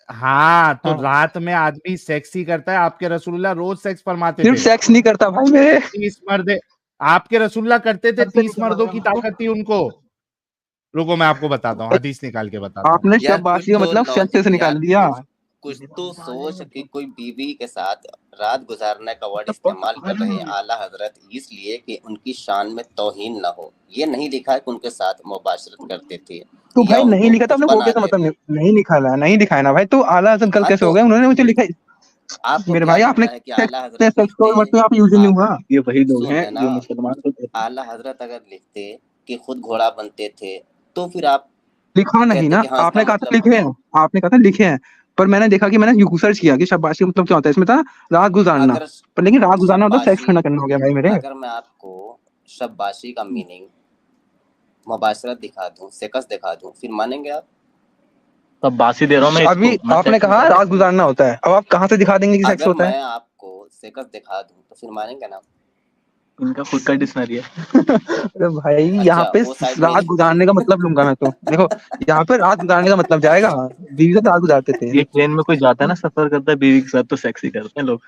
हाँ, तो हाँ, रात में आदमी सेक्स ही करता है। आपके रसूलुल्लाह रोज सेक्स फरमाते सिर्फ थे। सेक्स नहीं करता भाई मेरे। 30 मर्द आपके रसूलुल्लाह करते थे, सबसे 30 निकलना मर्दों होगा की मुझको। ताकत थी उनको। रुको मैं आपको बताता हूँ, हदीस निकाल के बताता हूँ। आपने यार कुछ शब्बाशी का तो मतलब सेक्स से लॉजिक निकाल यार, दिया। कुछ तो सोच कि कोई बीवी के साथ रात गुजारने का वर्ड इस्तेमाल कर रहे हैं आला हजरत, इसलिए कि उनकी शान में तौहीन ना हो। ये नहीं लिखा है कि उनके साथ मुबाशरत करते थे तो या भाई नहीं उनको लिखा था कुछ आपने, हो गया था बनाते मतलब थे। नहीं लिखा है, नहीं दिखाया ना भाई, तो आला हजरत कल हाँ कैसे तो हो गए, उन्होंने मुझे लिखा। आपको मेरे क्या भाई आपने लगता है कि आला हजरत सेक्स का लिखते वर्ड तो यहाँ पे यूज ही नहीं आप हुआ। ये वही लोग सुन हैं लेना, जो मुसलमान को कहते हैं। आला हजरत अगर लिखते कि खुद घोड़ा बनते थे, तो फिर आप लिखा नहीं कहते ना, कि हाँ इसका आपने कहा था मतलब लिखे हैं, आपने कहा था लिखे हैं, पर मैंने देखा कि मैंने सर्च किया कि शब्बाशी मतलब क्या होता है, इसमें था रात गुजारना, अगर पर लेकिन रात गुजारना मतलब सेक्स शब्बाशी, करना हो गया भाई मेरे। अगर मैं आपको शब्बाशी का मीनिंग मुबाशरत दिखा दूं, सेकस दिखा दूं, फिर मानेंगे आप? तब बासी दे रहा हूँ मैं अभी इसको, मैं आपने सेक्स कहा नहीं कर रात गुजारना होता है, अब आप कहाँ से दिखा देंगे कि सेक्स अगर होता है? मैं आपको सेकस दिखा दूं तो फिर मानेंगे ना? रहा। इनका खुद का डिक्शनरी है। अरे भाई यहाँ अच्छा पे वो साइड में रात गुजारने का मतलब लूंगा मैं तो, देखो यहाँ पे रात गुजारने का मतलब जाएगा, बीवी से रात गुजारते थे। ये ट्रेन में कोई जाता है ना, सफर करता है बीवी के साथ, तो सेक्स ही करते हैं लोग।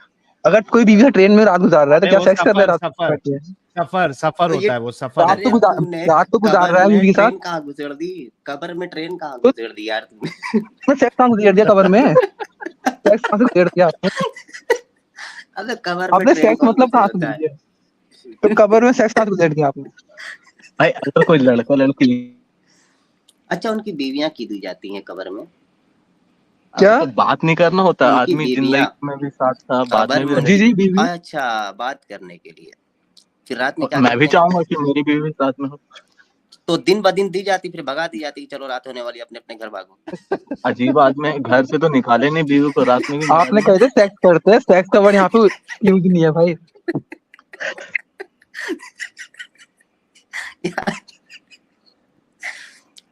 अगर कोई बीवी ट्रेन में रात गुजार रहा है तो क्या वो सेक्स कर रहा है रात सफर को? सफर सफर तो ये होता है, वो सफर रात है। तो अरे गुजार तुमने रात तो गुजार कबर रहा है में बीवी के साथ, ट्रेन कहाँ गुजर दी, कबर में ट्रेन कहाँ तो गुजर दी यार तुमने। मैं सेक्स कहाँ गुजार दिया कबर में? सेक्स कहाँ से गुजार दिया आपने? अबे कबर में आपने ट्रेन सेक्स कौन मतलब कहाँ से गुजरता गुजार है। दिया? तो कबर में सेक्स कहाँ से गुजार दिया आपने? भाई अगर कोई लड़का लड़की अच्छा उनकी बीवियां की दी जाती हैं कबर में, क्या? तो बात नहीं करना होता, उनकी आदमी बीवियां जिंदगी में भी साथ था, बाद कबर में भी में, जी जी बीवी। अच्छा बात करने के लिए, फिर रात में क्या मैं भी करते हैं? चाहूंगा कि मेरी बीवी साथ में हो। तो दिन ब दिन दी जाती, फिर भगा दी जाती, चलो रात होने वाली, अपने अपने घर भागो। अजीब आदमी है, घर से तो निकाले नहीं बीवी को, रात में भी निकाल आपने दिया। कहते सेक्स करते हैं, सेक्स का वर्ड यहाँ पे यूज नहीं है भाई।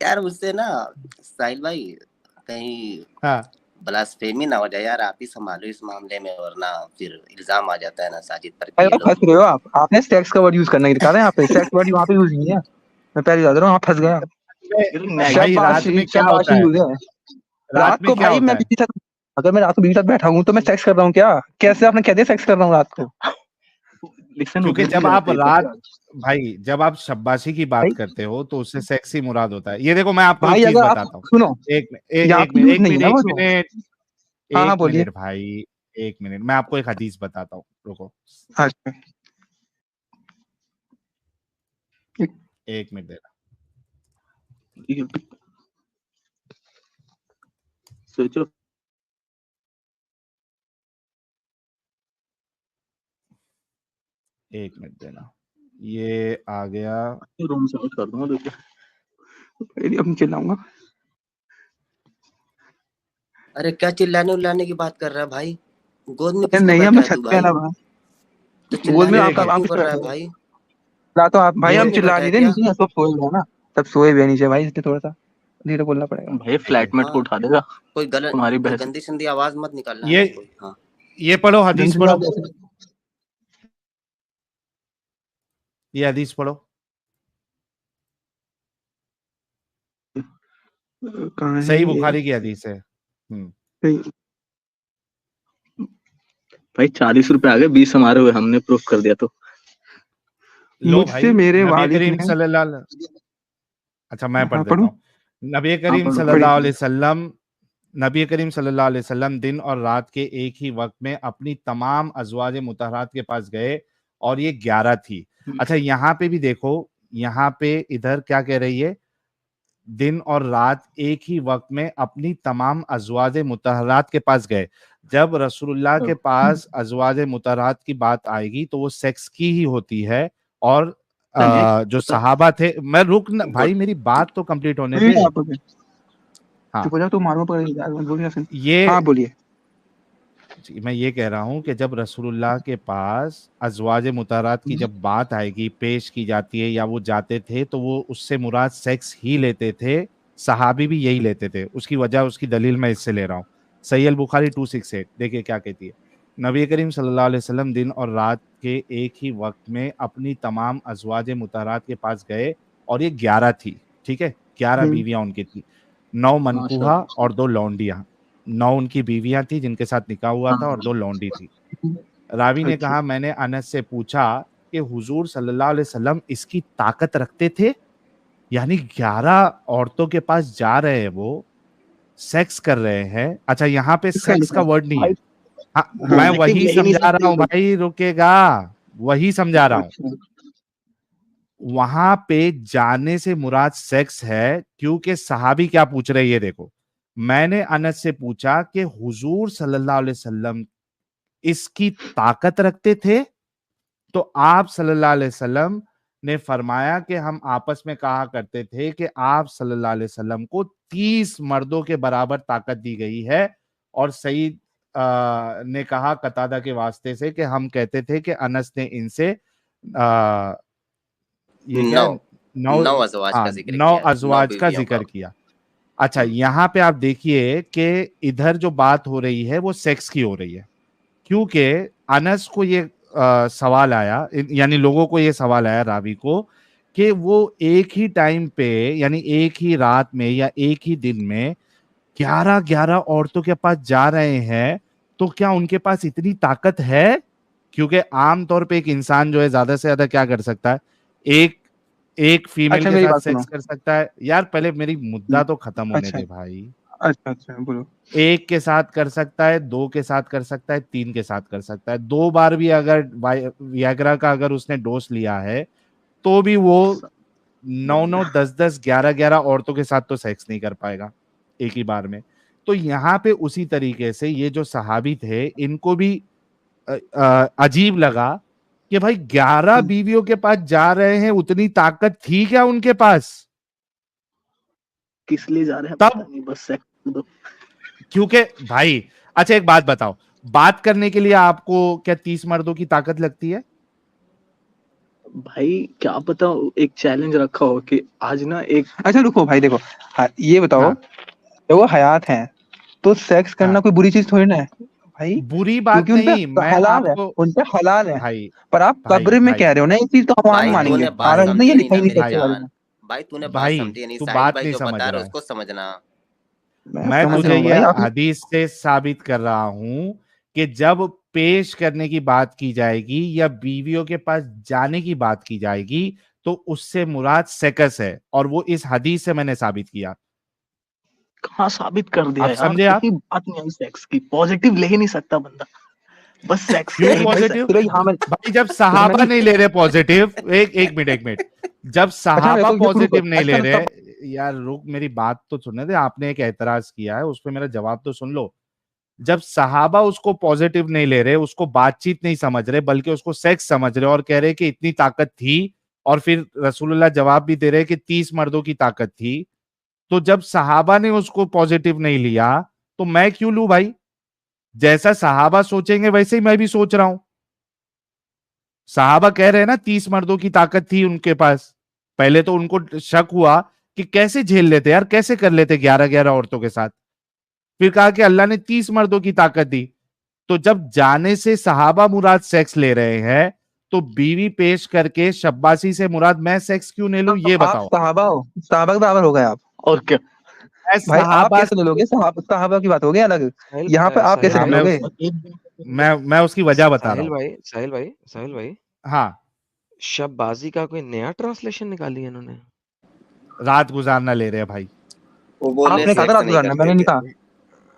यार उससे ना साहिल भाई कहीं हाँ ब्लास्फेमी ना हो जाए यार, आप ही संभालो इस मामले में, वरना फिर इल्जाम आ जाता है ना साजिद पर भाई कि ये फंस लोग। रहे हो आप, आपने सेक्स का वर्ड यूज करने की दिखा रहे हैं यहाँ पे, सेक्स वर्ड वहाँ पे यूज नहीं है। मैं पहले बता दे रहा हूँ, आप फंस गया। भाई रात में क्या होता है, यूज है रात रात में को क्या भाई। होता मैं है? बीवी के साथ, अगर मैं रात को बीवी के साथ बैठा हूँ तो मैं सेक्स कर रहा हूँ क्या? कैसे आपने कह दिया सेक्स कर रहा हूँ रात को? लिसन क्योंकि उधर जब भी आप आते हैं, रात, पता है। भाई जब आप शब्बाशी की बात भाई करते हो तो उससे सेक्सी मुराद होता है। ये देखो मैं आपको एक भाई चीज अगर आप बताता हूँ। सुनो, एक यहाँ एक पे मिनट यूज एक नहीं है मिनट ना एक वो तो। मिनट हाँ हाँ एक बोलिए। मिनट भाई, एक मिनट, मैं आपको एक हदीस बताता हूँ, रुको अच्छा एक मिनट देना। सोचो एक मिनट देना, ये आ गया। रूम से आउट कर दूंगा, देखो अब चिल्लाऊंगा। अरे क्या चिल्लाने उल्लाने की बात कर रहा है भाई, गोद में किसको नहीं हम बैठा मैं है छत तू पे है भाई, ना भाई। तो गोद में चिल्लाने की आप बात देखिए क्यों कर किससे रहा है बैठे हो? भाई। तो आप भाई ये हम गोद में चिल्ला बैठा है नहीं रहे, क्या? नीचे सब सोए हुए हैं ना, सब सोए हुए हैं नीचे भाई, इसलिए थोड़ा सा धीरे बोलना पड़ेगा। भाई फ्लैटमेट को हाँ उठा देगा कोई गलत, तुम्हारी कोई बहस। गंदी संदी आवाज मत निकालना है ये ना कोई। हाँ ये पढ़ो, हदीस गंदी पढ़ो, बात ऐसे ये हदीस पढ़ो। कहाँ है सही ये? बुखारी की हदीस है। भाई 40 रुपए आ गए, 20 हमारे हुए, हमने प्रूफ कर दिया तो। लो मुझसे भाई, मेरे नबी वालिद करीम ने। सल्लल्लाहु, अच्छा मैं पढ़ हाँ देता पढ़ूं? हूँ। नबी हाँ करीम पढ़ो सल्लल्लाहु पढ़िए। अलैहि वसल्लम, नबी करीम सल्लल्लाहु अलैहि वसल्लम दिन और रात के एक ही वक्त में अपनी तमाम अज़वाज मुतहरात के पास गए और ये 11 थी। अच्छा यहाँ पे भी देखो, यहाँ पे इधर क्या कह रही है, दिन और रात एक ही वक्त में अपनी तमाम अज़वाज मुतहरात के पास गए। जब रसूलुल्लाह के पास अज़वाज मुतहरात की बात आएगी तो वो सेक्स की ही होती है। और जो सहाबा थे, मैं रुक न, भाई मेरी बात तो कंप्लीट होने दे। आप हाँ चुप हो जाओ, तो मालूम पड़ेगा बोलिए। ये हाँ बोलिए। मैं ये कह रहा हूँ कि जब रसूलुल्लाह के पास अज़वाज मुतहरात की जब बात आएगी, पेश की जाती है या वो जाते थे, तो वो उससे मुराद सेक्स ही लेते थे। सहाबी भी यही लेते थे। उसकी वजह, उसकी दलील मैं इससे ले रहा हूँ। सही अल बुखारी 268 देखिए क्या कहती है। नबी करीम सल्लल्लाहु अलैहि वसल्लम दिन और रात के एक ही वक्त में अपनी तमाम अज़वाज मुतहरात के पास गए और ये 11 थी, ठीक है, 11 बीवियां उनकी थी, 9 मनकूहा और 2 लौंडियां। 9 उनकी बीवियां थी जिनके साथ निकाह हुआ था और 2 लौंडी थी। रावी ने कहा, मैंने अनस से पूछा कि हुजूर सल्लल्लाहु अलैहि वसल्लम इसकी ताकत रखते थे, यानी 11 औरतों के पास जा रहे हैं, वो सेक्स कर रहे हैं। अच्छा यहाँ पे सेक्स का वर्ड नहीं है। हाँ, मैं वही समझा रहा हूँ भाई, रुकेगा, वही समझा रहा हूँ। वहां पे जाने से मुराद सेक्स है, क्योंकि सहाबी क्या पूछ रहे हैं, ये देखो। मैंने अनस से पूछा कि हुजूर सल्लल्लाहु अलैहि वसल्लम इसकी ताकत रखते थे, तो आप सल्लल्लाहु अलैहि वसल्लम ने फरमाया कि हम आपस में कहा करते थे कि आप सल्लल्लाहु अलैहि वसल्लम को 30 मर्दों के बराबर ताकत दी गई है। और सईद ने कहा कतादा के वास्ते से कि हम कहते थे कि अनस ने इनसे ये क्या है, 9 अज़वाज का जिक्र 9 किया, 9 अज़वाज का बीवियों जिक्र किया। अच्छा यहाँ पे आप देखिए कि इधर जो बात हो रही है वो सेक्स की हो रही है, क्योंकि अनस को ये सवाल आया, यानी लोगों को ये सवाल आया, रावी को, कि वो एक ही टाइम पे, यानी एक ही रात में या एक ही दिन में 11 11 औरतों के पास जा रहे हैं, तो क्या उनके पास इतनी ताकत है? क्योंकि आमतौर पे एक इंसान जो है ज्यादा से ज्यादा क्या कर सकता है, एक फीमेल अच्छा के मेरी साथ बात सुनो। सेक्स कर सकता है। यार पहले मेरी मुद्दा तो खत्म होने अच्छा दे भाई। अच्छा बोलो। एक के साथ कर सकता है, दो के साथ कर सकता है, तीन के साथ कर सकता है। 2 बार भी अगर वियाग्रा का अगर उसने डोज लिया है तो भी वो 9-9, 10-10, 11-11 औरतों के साथ तो सेक्स नहीं कर पाएगा एक ही बार में। तो यहाँ पे उसी तरीके से ये जो सहाबी थे इनको भी अजीब लगा कि भाई 11 बीवियों के पास जा रहे हैं, उतनी ताकत थी क्या उनके पास? किस लिए जा रहे हैं तब पता नहीं, बस सेक्स दो। क्योंकि भाई अच्छा एक बात बताओ, बात करने के लिए आपको क्या 30 मर्दों की ताकत लगती है? भाई क्या पता एक चैलेंज रखा हो कि आज ना एक। अच्छा रुको भाई, देखो ये बताओ, हाँ जब वो हयात हैं तो सेक्स करना हाँ, कोई बुरी चीज थोड़ी ना है भाई, बुरी बात क्योंकि उनपे नहीं, मैं हलाल है, आपको उनपे हलाल है। भाई पर आप भाई कब्र में भाई कह रहे हो ना, ये चीज तो हम भाई मानेंगे। तूने बात भाई आला ने ये समझी नहीं लिखा ना ही नहीं मेरी सेक्स के बारे जान, में। भाई तूने बात भाई समझी नहीं। तू साहिल बात भाई नहीं जो समझ बता रहे रहा है। उसको समझना। मैं मैं समझ तुझे रहा हूँ ये भाई आप। हदीस से साबित कर रहा हूं कि जब पेश करने की बात की जाएगी या बीवियों के पास जाने की बात की जाएगी तो उससे मुराद सेक्स है, और वो इस हदीस से मैंने साबित किया। कहाँ साबित कर दिया आप यार, समझे आप? इतनी बात नहीं आई सेक्स की, पॉजिटिव ले ही नहीं सकता बंदा, बस सेक्स क्यों कहीं पे पॉजिटिव? चलो हाँ मैं भाई जब चलो सहाबा मैंने नहीं ले रहे पॉजिटिव, एक मिनट, जब अच्छा मेरे सहाबा को ये प्रूव पॉजिटिव कर। नहीं अच्छा ले मैं रहे, तब यार रुक मेरी बात तो सुनने दे। आपने एक एतराज किया है, उस पर मेरा जवाब तो सुन लो। जब सहाबा उसको पॉजिटिव नहीं ले रहे, उसको बातचीत नहीं समझ रहे, बल्कि उसको सेक्स समझ रहे और कह रहे कि इतनी ताकत थी, और फिर रसूलुल्लाह जवाब भी दे रहे कि 30 मर्दों की ताकत थी, तो जब सहाबा ने उसको पॉजिटिव नहीं लिया तो मैं क्यों लूं भाई? जैसा सहाबा सोचेंगे वैसे ही मैं भी सोच रहा हूं। सहाबा कह रहे हैं ना 30 मर्दों की ताकत थी उनके पास। पहले तो उनको शक हुआ कि कैसे झेल लेते यार, कैसे कर लेते 11-11 औरतों के साथ। फिर कहा कि अल्लाह ने 30 मर्दों की ताकत दी। तो जब जाने से सहाबा मुराद सेक्स ले रहे हैं, तो बीवी पेश करके शब्बासी से मुराद मैं सेक्स क्यों ले लूं, ये आप बताओ। सहाबा हो, सहाबा के बराबर हो गए आप। और क्या। मैं भाई आप सहाबा कैसे ले लोगे, सहाबा की बात हो गई अलग, यहाँ पे आप कैसे हाँ ले लोगे? मैं उसकी वजह बता रहा साहिल हूँ। भाई, साहिल भाई, हाँ, शबबाजी का कोई नया ट्रांसलेशन निकाली है इन्होंने? रात गुजारना ले रहे हैं भाई। वो बोले आपने कहा था सेक्स रात नहीं गुजारना, मैंने करते नहीं थे। कहा।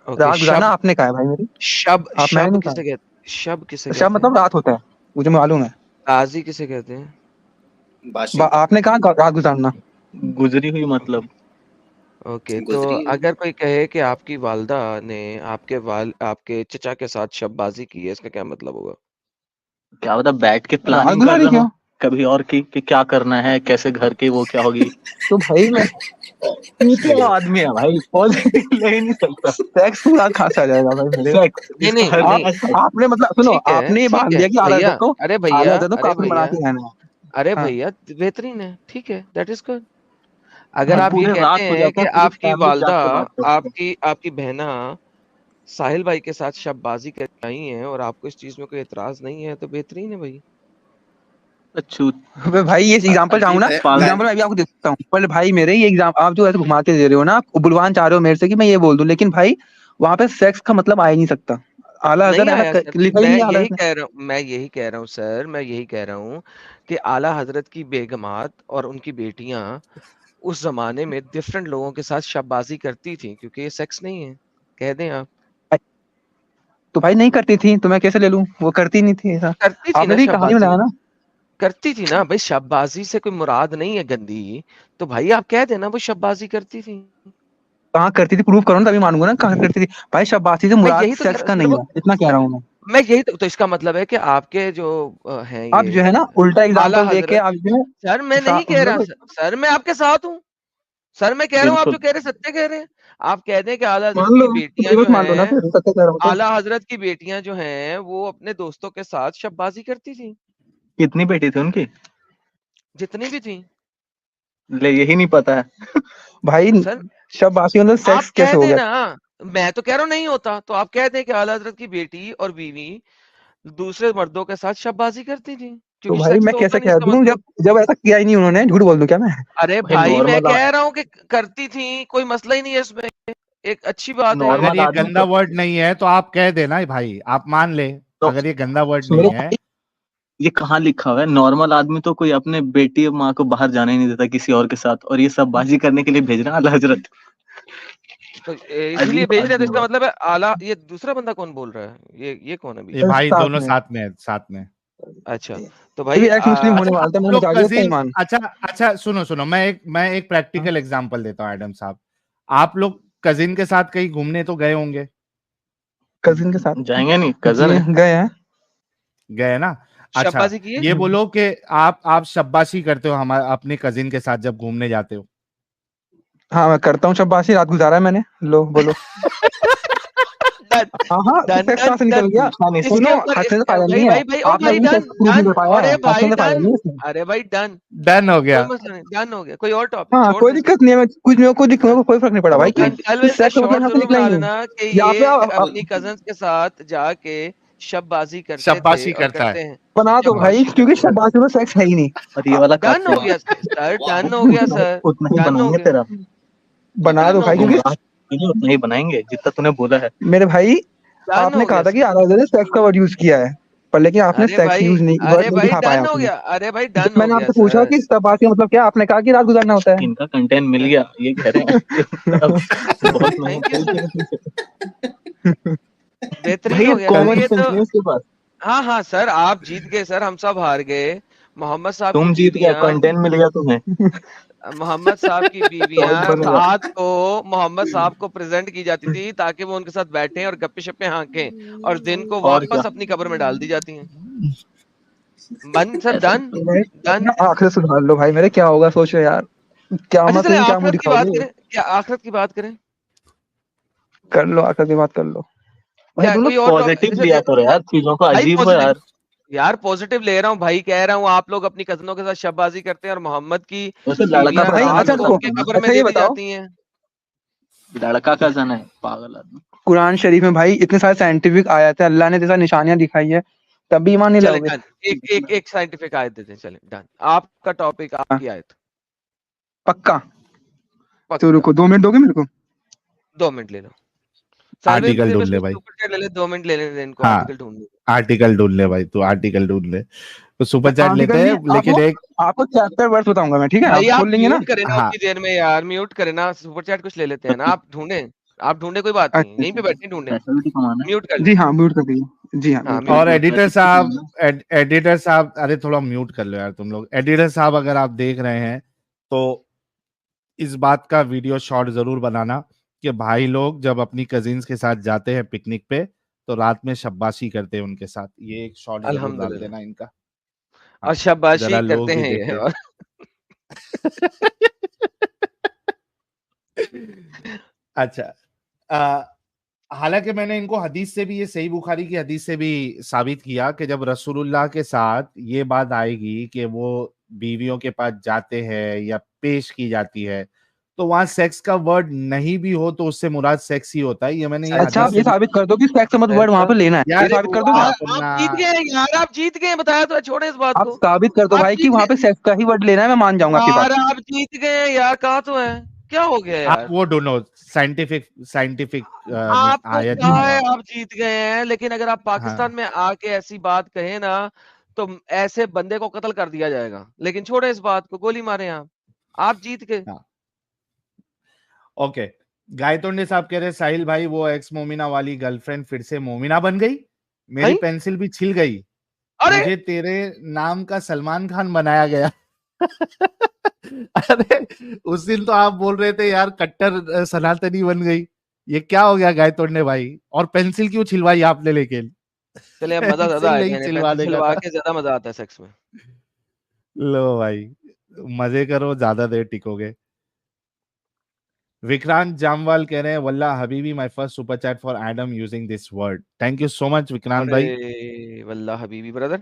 ओके, रात गुजारना आपने कहा है भाई मेरी, शब आप मैंने शब नहीं किसे कहा। कहते, शब किसे शब कहते हैं? मतलब रात होता है, मुझे मालूम है। बाजी किसे कहते हैं? बाशी आपने कहा रात गुजारना। गुजरी हुई मतलब। ओके, तो गुजरी अगर कोई कहे कि आपकी वालदा ने आपके चचा के साथ शबबाजी की है, इसका क्या मतलब होगा? क्या पता बैठ के रात प्लानिंग कर गुजारी रहा क्यों? हो कभी और की कि क्या करना है, कैसे घर की वो क्या होगी। तो भाई मैं चूतिया आदमी है भाई, पॉजिटिव ले ही नहीं सकता। सेक्स पूरा खासा आ जाएगा भाई मेरे। सेक्स नहीं इसका नहीं हर नहीं, आपने मतलब सुनो, ठीक है आपने ये ठीक बांध है दिया कि भैया, अरे भैया, आला हज़रत को अरे काफिर बना भैया, के रहना है। अरे हाँ भैया, बेहतरीन है, ठीक है, दैट इज गुड। अगर भाई आप ये पूरे कहते रात हो हैं जाता कि है, पूरी आपकी फैमिली जाग वालदा के बात करती है। आपकी बहना साहिल भाई के साथ शबबाजी करके आई हैं और आपको इस चीज में कोई एतराज नहीं है, तो बेहतरीन है भाई। अच्छू अबे भाई ये एग्जांपल चाहूँ ना, अजीब है एग्जांपल मैं भी आपको दे सकता हूँ, पर भाई मेरे ये एग्जाम आप जो ऐसे घुमाते दे रहे हो ना, आप बुलवान चाह रहे हो मेरे से कि मैं ये बोल दूं, लेकिन भाई वहां पे सेक्स का मतलब आ ही नहीं सकता। आला नहीं हज़रत आया ऐसा सर, लिखा ही नहीं है आला हज़रत। मैं यही कह रहा हूँ सर, मैं यही कह रहा हूँ कि आला हजरत की बेगमात और उनकी बेटियां उस जमाने में डिफरेंट लोगों के साथ शबबाजी करती थी, क्योंकि ये सेक्स नहीं है, कह दें आप। तो भाई नहीं करती थी तो मैं कैसे ले लूं, वो करती नहीं थी ऐसा। करती थी आपने ना भी कहानी शबबाजी, बनाया ना। करती थी ना भाई, शबबाजी से कोई मुराद नहीं है गंदी, तो भाई आप कह देना वो शबबाजी करती थी। कहाँ करती थी, प्रूव करो ना, तभी मानूंगा ना कहाँ करती थी। भाई शब्बासी से मैं मुराद यही तो सेक्स का नहीं है, इतना कह रहा हूँ मैं। मैं यही तो इसका मतलब है कि आपके जो हैं अब जो ये है ना उल्टा आला एग्जांपल देके हजरत, आप जो है सर मैं नहीं कह रहा सर मैं आपके साथ हूँ, सर मैं कह रहा हूँ आप बिल्कुल जो कह रहे सत्य कह रहे हैं। आप कह दें कि आला हजरत मान लो की तो बेटियां मेरी जो बात मान लो ना, हैं, फिर सत्य कह रहा हूँ तो। आला हजरत की बेटियां जो हैं वो अपने दोस्तों के साथ शबबाजी करती थी, कितनी बेटी थी उनकी, जितनी भी थी। ले यही नहीं पता है। भाई सर शब्बासी मतलब आप सेक्स कह कैसे हो गया? देना, मैं तो कह रहा हूँ नहीं होता, तो आप कह दें कि आला हजरत की बेटी और बीवी दूसरे मर्दों के साथ शबबाजी करती थी, तो क्योंकि भाई सेक्स मैं तो होता कैसे नहीं कह इसका दूं, मतलब। जब जब ऐसा किया ही नहीं उन्होंने, झूठ बोल दूं क्या मैं? अरे भाई भाई मैं नॉर्मल कह रहा हूँ कि करती थी, कोई मसला ही नहीं है इसमें। एक अच्छी बात है। Normal अगर ये आदमी गंदा तो- वर्ड नहीं है तो आप कह देना भाई, आप मान ले तो अगर ये गंदा वर्ड मेरे नहीं है। ये कहाँ लिखा हुआ है? नॉर्मल आदमी तो कोई अपने बेटी और माँ को बाहर जाने ही नहीं देता किसी और के साथ, और ये सब बाजी करने के लिए भेज रहा है आला हजरत। तो इसीलिए अजीब भेज रहे थे, आदमी इसका है। मतलब है आला। ये दूसरा बंदा कौन बोल रहा है? ये कौन है बीच ये में? भाई साथ दोनों में साथ में है, साथ में। अच्छा तो ये भाई भी एक्स मुस्लिम होने अच्छा वाला था, आप मैंने लोग निकाल दिया उसका कजिन, ईमान। अच्छा सुनो सुनो, मैं एक प्रैक्टिकल एग्जांपल देता हूँ एडम साहब। आप लोग कजिन के साथ कहीं घूमने तो गए होंगे, कजिन के साथ जाएंगे नहीं, कजन है। जी गए हैं। गए ना? अच्छा शाबाशी की है? ये बोलो कि आप शाबाशी करते हो हमारे अपने कजिन के साथ जब घूमने जाते हो? हाँ मैं करता हूँ शाबाशी, रात गुजारा है मैंने। लो बोलो। डन हाँ हाँ डन सेक्स कहाँ से डन निकल डन। गया? इसके सुनो ऊपर हंसने से फायदा नहीं भाई है, भाई भाई ओ आपने भाई अपनी डन सेक्स प्रूफ डन। नहीं कर पाया, अरे हंसने भाई से फायदा डन, नहीं है इसमें। अरे भाई डन, डन हो कोई गया। मसला नहीं, डन हो गया। कोई और टॉपिक हाँ छोड़ कोई दे दिक्कत नहीं है, मैं कुछ मेरे को मेरे को कोई फर्क नहीं पड़ा भाई, डन। कि कल इसका सेक्स का मतलब शॉर्ट यहाँ से जरूर निकला ही बना नहीं। लेना कि यहाँ ये पे अपनी कजन्स के साथ जाके शबबाजी करते थे शाबाशी और करता करते है। हैं। बना दो भाई, शबबाशी क्योंकि करते हैं। शाबाशी में सेक्स है ही नहीं। और ये वाला डन हो काफी गया सर, डन हो गया सर, उतना ही डन हो बनाएंगे गया, तेरा। बना दो डन हो भाई, गया, क्योंकि उतना ही बनाएंगे जितना तूने बोला है। मेरे भाई डन आपने हो कहा गया था कि सर। आधा ने सेक्स का वर्ड यूज किया है, पर लेकिन आपने अरे सेक्स भाई, यूज नहीं, वर्ड अरे नहीं भाई दिखा पाया डन हो आपने। गया, अरे भाई जब डन हो मैंने गया आपसे पूछा सर। कि शाबाशी का मतलब क्या, आपने कहा कि रात गुजारना होता है। इनका कंटेंट मिल गया, ये कह रहे हैं। अब बहुत थैंक यू मेहनत सर, बेहतरीन भाई, हो ये गया सर कॉमन ये सेंस तो। नहीं है उसके पास। हाँ हाँ सर, आप जीत गए सर, हम सब हार गए। मोहम्मद साहब की तुम जीत गया, बीवियां, कंटेंट मिल गया तुम्हें। मोहम्मद साहब की बीवियां टॉप बनेगा। रात को मोहम्मद साहब को प्रेजेंट की जाती थी ताकि वो उनके साथ बैठें और गप्पे शप्पे हाँकें, और दिन को और क्या, वापस अपनी कब्र में डाल दी जाती हैं। मन सर, ऐसा डन भाई डन। अपना आखिर सुधार लो भाई, मेरे क्या होगा सोचो यार, क्या अच्छा मत चले क्या मुंह आखिरत की बात दिखाओगे। करें, क्या आखिरत की बात करें? कर लो आखिर की बात कर लो। भाई क्या तुम कोई लोग और पॉजिटिव जैसे लिया करो यार, चीजों को भाई अजीब हो पॉजिटिव, यार। यार पॉजिटिव ले रहा हूँ भाई, कह रहा हूँ आप लोग अपनी कजनों के साथ शबबाजी करते हैं और मोहम्मद की वैसे लड़का बीवियां भाई कजन रात अच्छा नहीं को रुको, उनके होता ना, कब्र में अच्छा दे ये दी बताओ, जाती हैं। लड़का कजन है, पागल आदमी। कुरान शरीफ में भाई इतने सारे साइंटिफिक आयत है, अल्लाह ने जैसा निशानियां दिखाई है, तब भी ईमान नहीं चले लाओगे? डन, एक एक एक साइंटिफिक आयत देते हैं, चले डन। आपका टॉपिक, आपकी आयत। पक्का? तो पक्का, रुको 2 मिनट दोगे मेरे को? 2 मिनट ले लो। सालवे आर्टिकल में ढूंढ ले से भाई। सुपर चैट ले ले, 2 मिनट ले लेने इनको, हाँ आर्टिकल ढूंढने। आर्टिकल ढूंढ ले भाई, तू आर्टिकल ढूंढ ले। तो सुपर चैट आर्टिकल लेते हैं, नहीं, लेकिन एक आपको चैप्टर वर्स बताऊंगा मैं, ठीक है? भाई आप आप खोल लेंगे ना? म्यूट करें ना हाँ उतनी देर में यार, म्यूट करें ना, सुपर चैट कुछ ले लेते हैं ना। आप ढूंढें, आप ढूंढे, कोई बात नहीं, अच्छा यहीं पे बैठे ढूंढें। पैसा भी तो कमाना म्यूट कर जी लें। हाँ म्यूट कर दीजिए, जी हाँ हाँ म्यूट कर म्यूट और कर है, लें। एडिटर पैसा भी साहब, कमाना। एडिटर साहब, अरे थोड़ा म्यूट कर लो यार तुम लोग। एडिटर साहब अगर आप देख रहे हैं तो इस बात का वीडियो शॉर्ट जरूर बनाना कि भाई लोग जब अपनी कजिन्स के साथ जाते हैं पिकनिक पे तो रात में शब्बाशी करते हैं उनके साथ। ये एक शॉर्ट जरूर डाल अल्हम्दुलिल्लाह, देना इनका। और हाँ शाबाशी जरा लोग करते भी हैं ये देखें। और अच्छा हालांकि मैंने इनको हदीस से भी, ये सही बुखारी की हदीस से भी साबित किया कि जब रसूलुल्लाह के साथ ये बात आएगी कि वो बीवियों के पास जाते हैं या पेश की जाती है तो वहां सेक्स का वर्ड नहीं भी हो तो उससे मुराद सेक्स ही होता है। ये मैंने ये अच्छा आप हदीस ये से भी साबित कर दो कि सेक्स का मतलब वर्ड वहां पे लेना है, ये यार अरे साबित कर वो दोगे? आप जीत गए यार, आप जीत गए, बताया तो है, छोड़े इस बात आप को। साबित कर दो आप भाई कि जीत वहां पे गए सेक्स का ही वर्ड लेना है, मैं मान जाऊंगा आपकी यार, बात। आप जीत गए यार, कहा तो है, क्या हो गया आप यार? वो ढूंढो साइंटिफिक साइंटिफिक आपको आयत क्या ढूंढो है, आप। आप जीत गए हैं, लेकिन अगर आप पाकिस्तान हाँ में आके ऐसी बात कहें ना तो ऐसे बंदे को कत्ल कर दिया जाएगा। लेकिन छोड़े इस बात को, गोली मारे आप जीत गए। हाँ ओके। गायतोंडे साहब कह रहे साहिल भाई वो एक्स मोमिना वाली गर्लफ्रेंड फिर से मोमिना बन गई, मेरी हैं? पेंसिल भी छिल गई, अरे मुझे तेरे नाम का सलमान खान बनाया गया। अरे उस दिन तो आप बोल रहे थे यार कट्टर सनातनी बन गई, ये क्या हो गया गायतोंडे भाई? और पेंसिल क्यों छिलवाई आपने लेकिन? चले, अब मजा ज्यादा पेंसिल आएगा, नहीं इन्हें पेंसिल छिलवाने का छिलवा था। के ज्यादा मजा आता है सेक्स में। लो भाई मजे करो, ज्यादा देर टिकोगे। विक्रांत जामवाल कह रहे हैं वल्ला Habibi my first super chat for Adam using this word. Thank you so much Vikrant भाई। अरे वल्लाह हबीबी ब्रदर,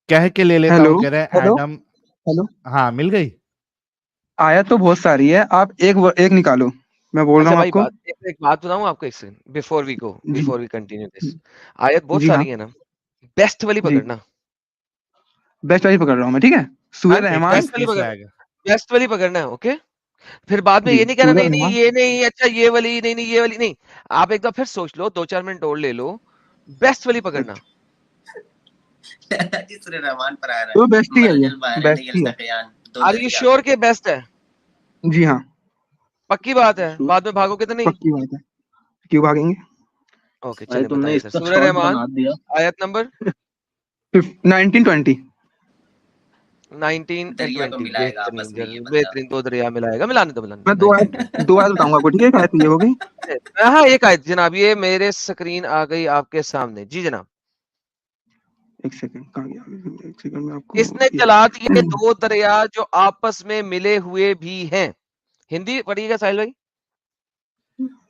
कह के ले लेता हेलो हूँ, कह रहे हैं हेलो एडम। हेलो, हाँ मिल गई। आयत तो बहुत सारी है, आप एक निकालो, मैं बोल रहा अच्छा हूँ भाई, आपको। बात एक बात बताऊं आपको, एक सेकंड बिफोर वी गो, जी बिफोर वी कंटिन्यू दिस। आयत बहुत जी हाँ सारी है ना, बेस्ट वाली जी, पकड़ना। बेस्ट वाली पकड़ रहा हूँ मैं, ठीक है? सूर्य हाँ रहमान। बेस्ट वाली किस पकड़, लाएगा? बेस्ट वाली पकड़ना है, ओके? फिर बाद में जी, ये नहीं कहना सूरह नहीं नहीं रहमान। ये नहीं, अच्छा ये वाली नहीं नहीं ये वाली नहीं। आप एक बार फिर सोच लो, 2-4 मिनट और ले लो, बेस्ट वाली पकड़ना। सूरह रहमान पर आ रहा तो है, बेस्ट ही है, ये मरजल बहरैन बेस्ट ही है। यल्तक़ियान, दो आर यू दरिया। श्योर के बेस्ट है? जी हाँ, पक्की बात है, Sure. बाद में भागोगे तो नहीं? पक्की बात है, क्यों भागेंगे। ओके भाई चलिए तुमने बताइए सर। इसका सूरह शॉर्ट रहमान बना दिया। आयत नंबर 1920। 19 एंड दरिया को 20। मिलाएगा आपस बेहतरीन में ये जरूर, बंदा। बेहतरीन, 2 दरिया मिलाएगा। मिलाने दो मिलाने मैं दो। 2 आयत बताऊंगा आपको, ठीक है। एक आयत ये हो गई। हाँ एक आयत जनाब, ये मेरे स्क्रीन आ गई आपके सामने। जी जनाब। एक सेकंड, कहाँ गया, एक सेकंड में आपको इसने ये चला दिए 2 दरिया जो आपस में मिले हुए भी हैं। हिंदी पढ़िएगा साहिल भाई।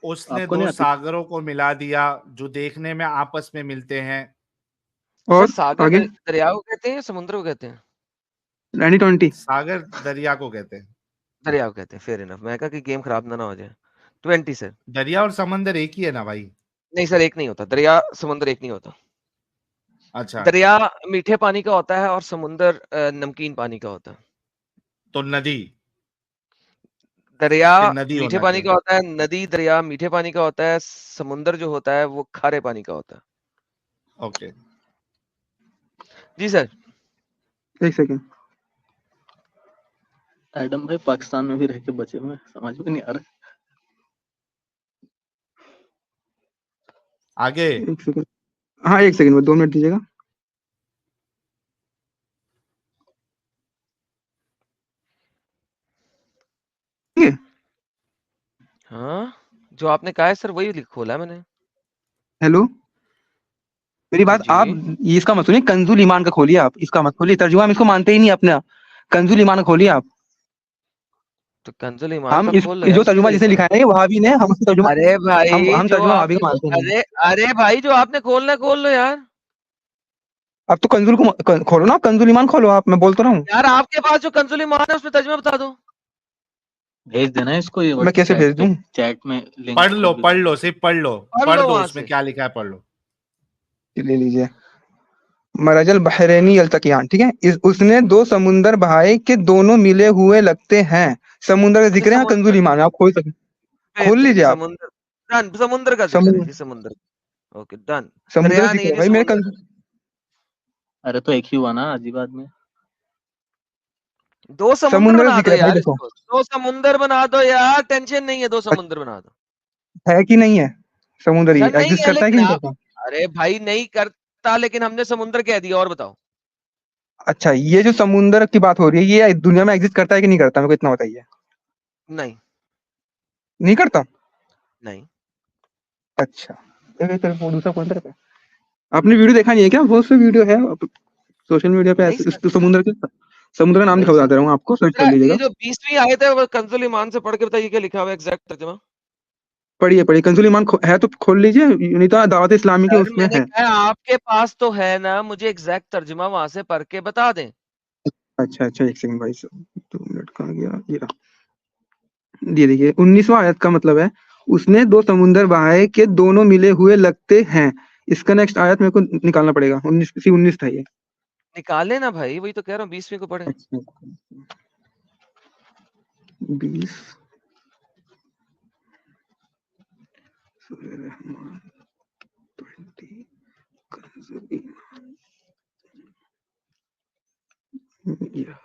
उसने आपको 2 नहीं आती? सागरों को मिला दिया जो देखने में आपस में मिलते हैं। सर और सागर आगे दरिया को कहते हैं या समुद्र को कहते हैं? 1920। सागर दरिया को कहते हैं। दरिया को कहते हैं, फेयर इनफ। मैं कहा कि गेम खराब ना हो जाए। 20 सर। दरिया और समंदर एक ही है ना भाई? नहीं सर एक नहीं होता, दरिया समुद्र एक नहीं होता। अच्छा, दरिया मीठे पानी का होता है और समुद्र नमकीन पानी का होता है। तो नदी, दरिया फिर नदी मीठे होना पानी का चाहिए। होता है, नदी दरिया मीठे पानी का होता है, समुद्र जो होता है वो खारे पानी का होता है। ओके, जी सर। एक सेकंड, एडम भाई पाकिस्तान में भी रह के बचे हुए हैं, समझ में नहीं आ रहा। आगे। एक सेकंड। हाँ एक सेकंड में 2 मिनट दीजिएगा। ठीक है। हाँ जो आपने कहा है सर वही खोला मैंने। हेलो, मेरी बात आप जी ये इसका मत सुनिए, कंजुल ईमान का खोलिए आप, इसका मत खोलिए, तर्जुमा हम इसको मानते ही नहीं अपना। कंजुल ईमान का खोलिए आप। तो कंजुल ईमान हम का इस खोल लो यार, जो तर्जुमा सही जिसने है। लिखा है ये वहाबी ने, हम उसको तर्जुमा, अरे भाई हम जो तर्जुमा वहाबी आपने, को मानते नहीं। अरे अरे भाई जो आपने खोलना है खोल लो यार। अब तो कंजुल को खोलो ना, कंजुल ईमान खोलो आप, मैं बोल तो रहा हूँ। यार आपके पास जो कंजुल ईमान है उसमें तर्जुमा बता दो। भेज देना इसको, ये मैं कैसे भेज दूं? चैट में लिंक पढ़ लो, पढ़ लो, सिर्फ पढ़ लो, पढ़ पढ़ लो दो, वहां उसमें से। क्या लिखा है पढ़ लो। ले लीजिए, मरजल बहरैनी यल्तकियान, ठीक है। उसने 2 समुंदर बहाए के दोनों मिले हुए लगते हैं। समुंदर का अच्छा जिक्र है यहाँ, कंजुल समुद्र, ईमान है, आप खोल सकते, खोल बेहतरीन, लीजिए आप। समुद्र डन, समुद्र का जिक्र है समुद्र, जी, समुद्र। Okay done. समुद्र का दरिया नहीं जिक्र है है जी, भाई मेरे समुद्र। अरे तो एक ही हुआ ना अजीब आदमी। 2 समुद्र समुद्र का बना जिक्र दो है भाई, यार देखो इसको, 2 समुद्र बना दो यार, टेंशन नहीं है, 2 समुद्र बना दो। है कि नहीं है। समुद्र ये सर नहीं एग्जिस्ट है करता है कि लेकिन नहीं आप, करता। अरे भाई नहीं करता लेकिन हमने समुद्र कह दिया, और बताओ। अच्छा, ये जो समुंदर की बात हो रही है ये दुनिया में एग्जिस्ट करता है कि नहीं करता, मेरे को इतना बताइए। नहीं नहीं करता। नहीं अच्छा, एक तरफ वो दूसरा कौन तरफ है। आपने वीडियो देखा नहीं है क्या, बहुत से वीडियो है सोशल मीडिया पे नहीं ऐसे, सर, इस समुद्र के, समुद्र का नाम नहीं लिखा सर, बता रहा हूँ आपको, सर्च कर जरा ये लीजिएगा। जो 20वीं आयत है वो कंजुल ईमान से पढ़ के बताइए क्या लिखा हुआ है एग्जैक्ट तर्जुमा। पढ़िए पढ़िए, कंजुल ईमान है तो खोल लीजिए, नहीं तो दावत इस्लामी के सर उसमें मैंने है। कहा आपके पास तो है ना, मुझे एग्जैक्ट तर्जुमा वहां से पढ़ के बता दें। अच्छा अच्छा, एक सेकंड भाई, 2 मिनट कहाँ गया ये ये देखिए 19वां आयत का मतलब है, उसने 2 समुंदर बहाए के दोनों मिले हुए लगते हैं। इसका नेक्स्ट आयत मेरे को निकालना पड़ेगा, 19 था ये। निकाले ना भाई, वही तो कह रहा हूँ, 20वीं को पढ़े। अच्छा, 20 सूरह रहमान 20 कंजुल ईमान, या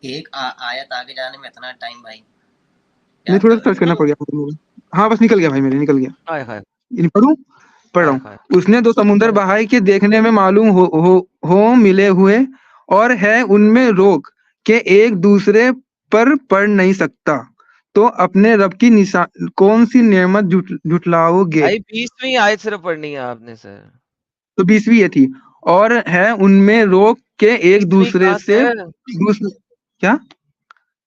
एक आयत आगे जाने में इतना टाइम भाई, नहीं, क्या थोड़ा कर सा रहे सर्च करना हो? पड़ गया मुझे। हाँ बस निकल गया भाई, मेरे निकल गया। हाय हाय इन पढ़ रहा हाय हूँ। हाय। उसने 2 समुंदर बहाए के देखने में मालूम हो मिले हुए, और है उनमें रोक के एक दूसरे पर पड़ नहीं सकता, तो अपने रब की निशान कौन सी नेमत झुटलाओगे। भाई 20वीं आयत सिर्फ पढ़नी है आपने सर। तो 20वीं ये थी, और है उनमें रोक के एक 20वीं दूसरे कहाँ से सर, क्या,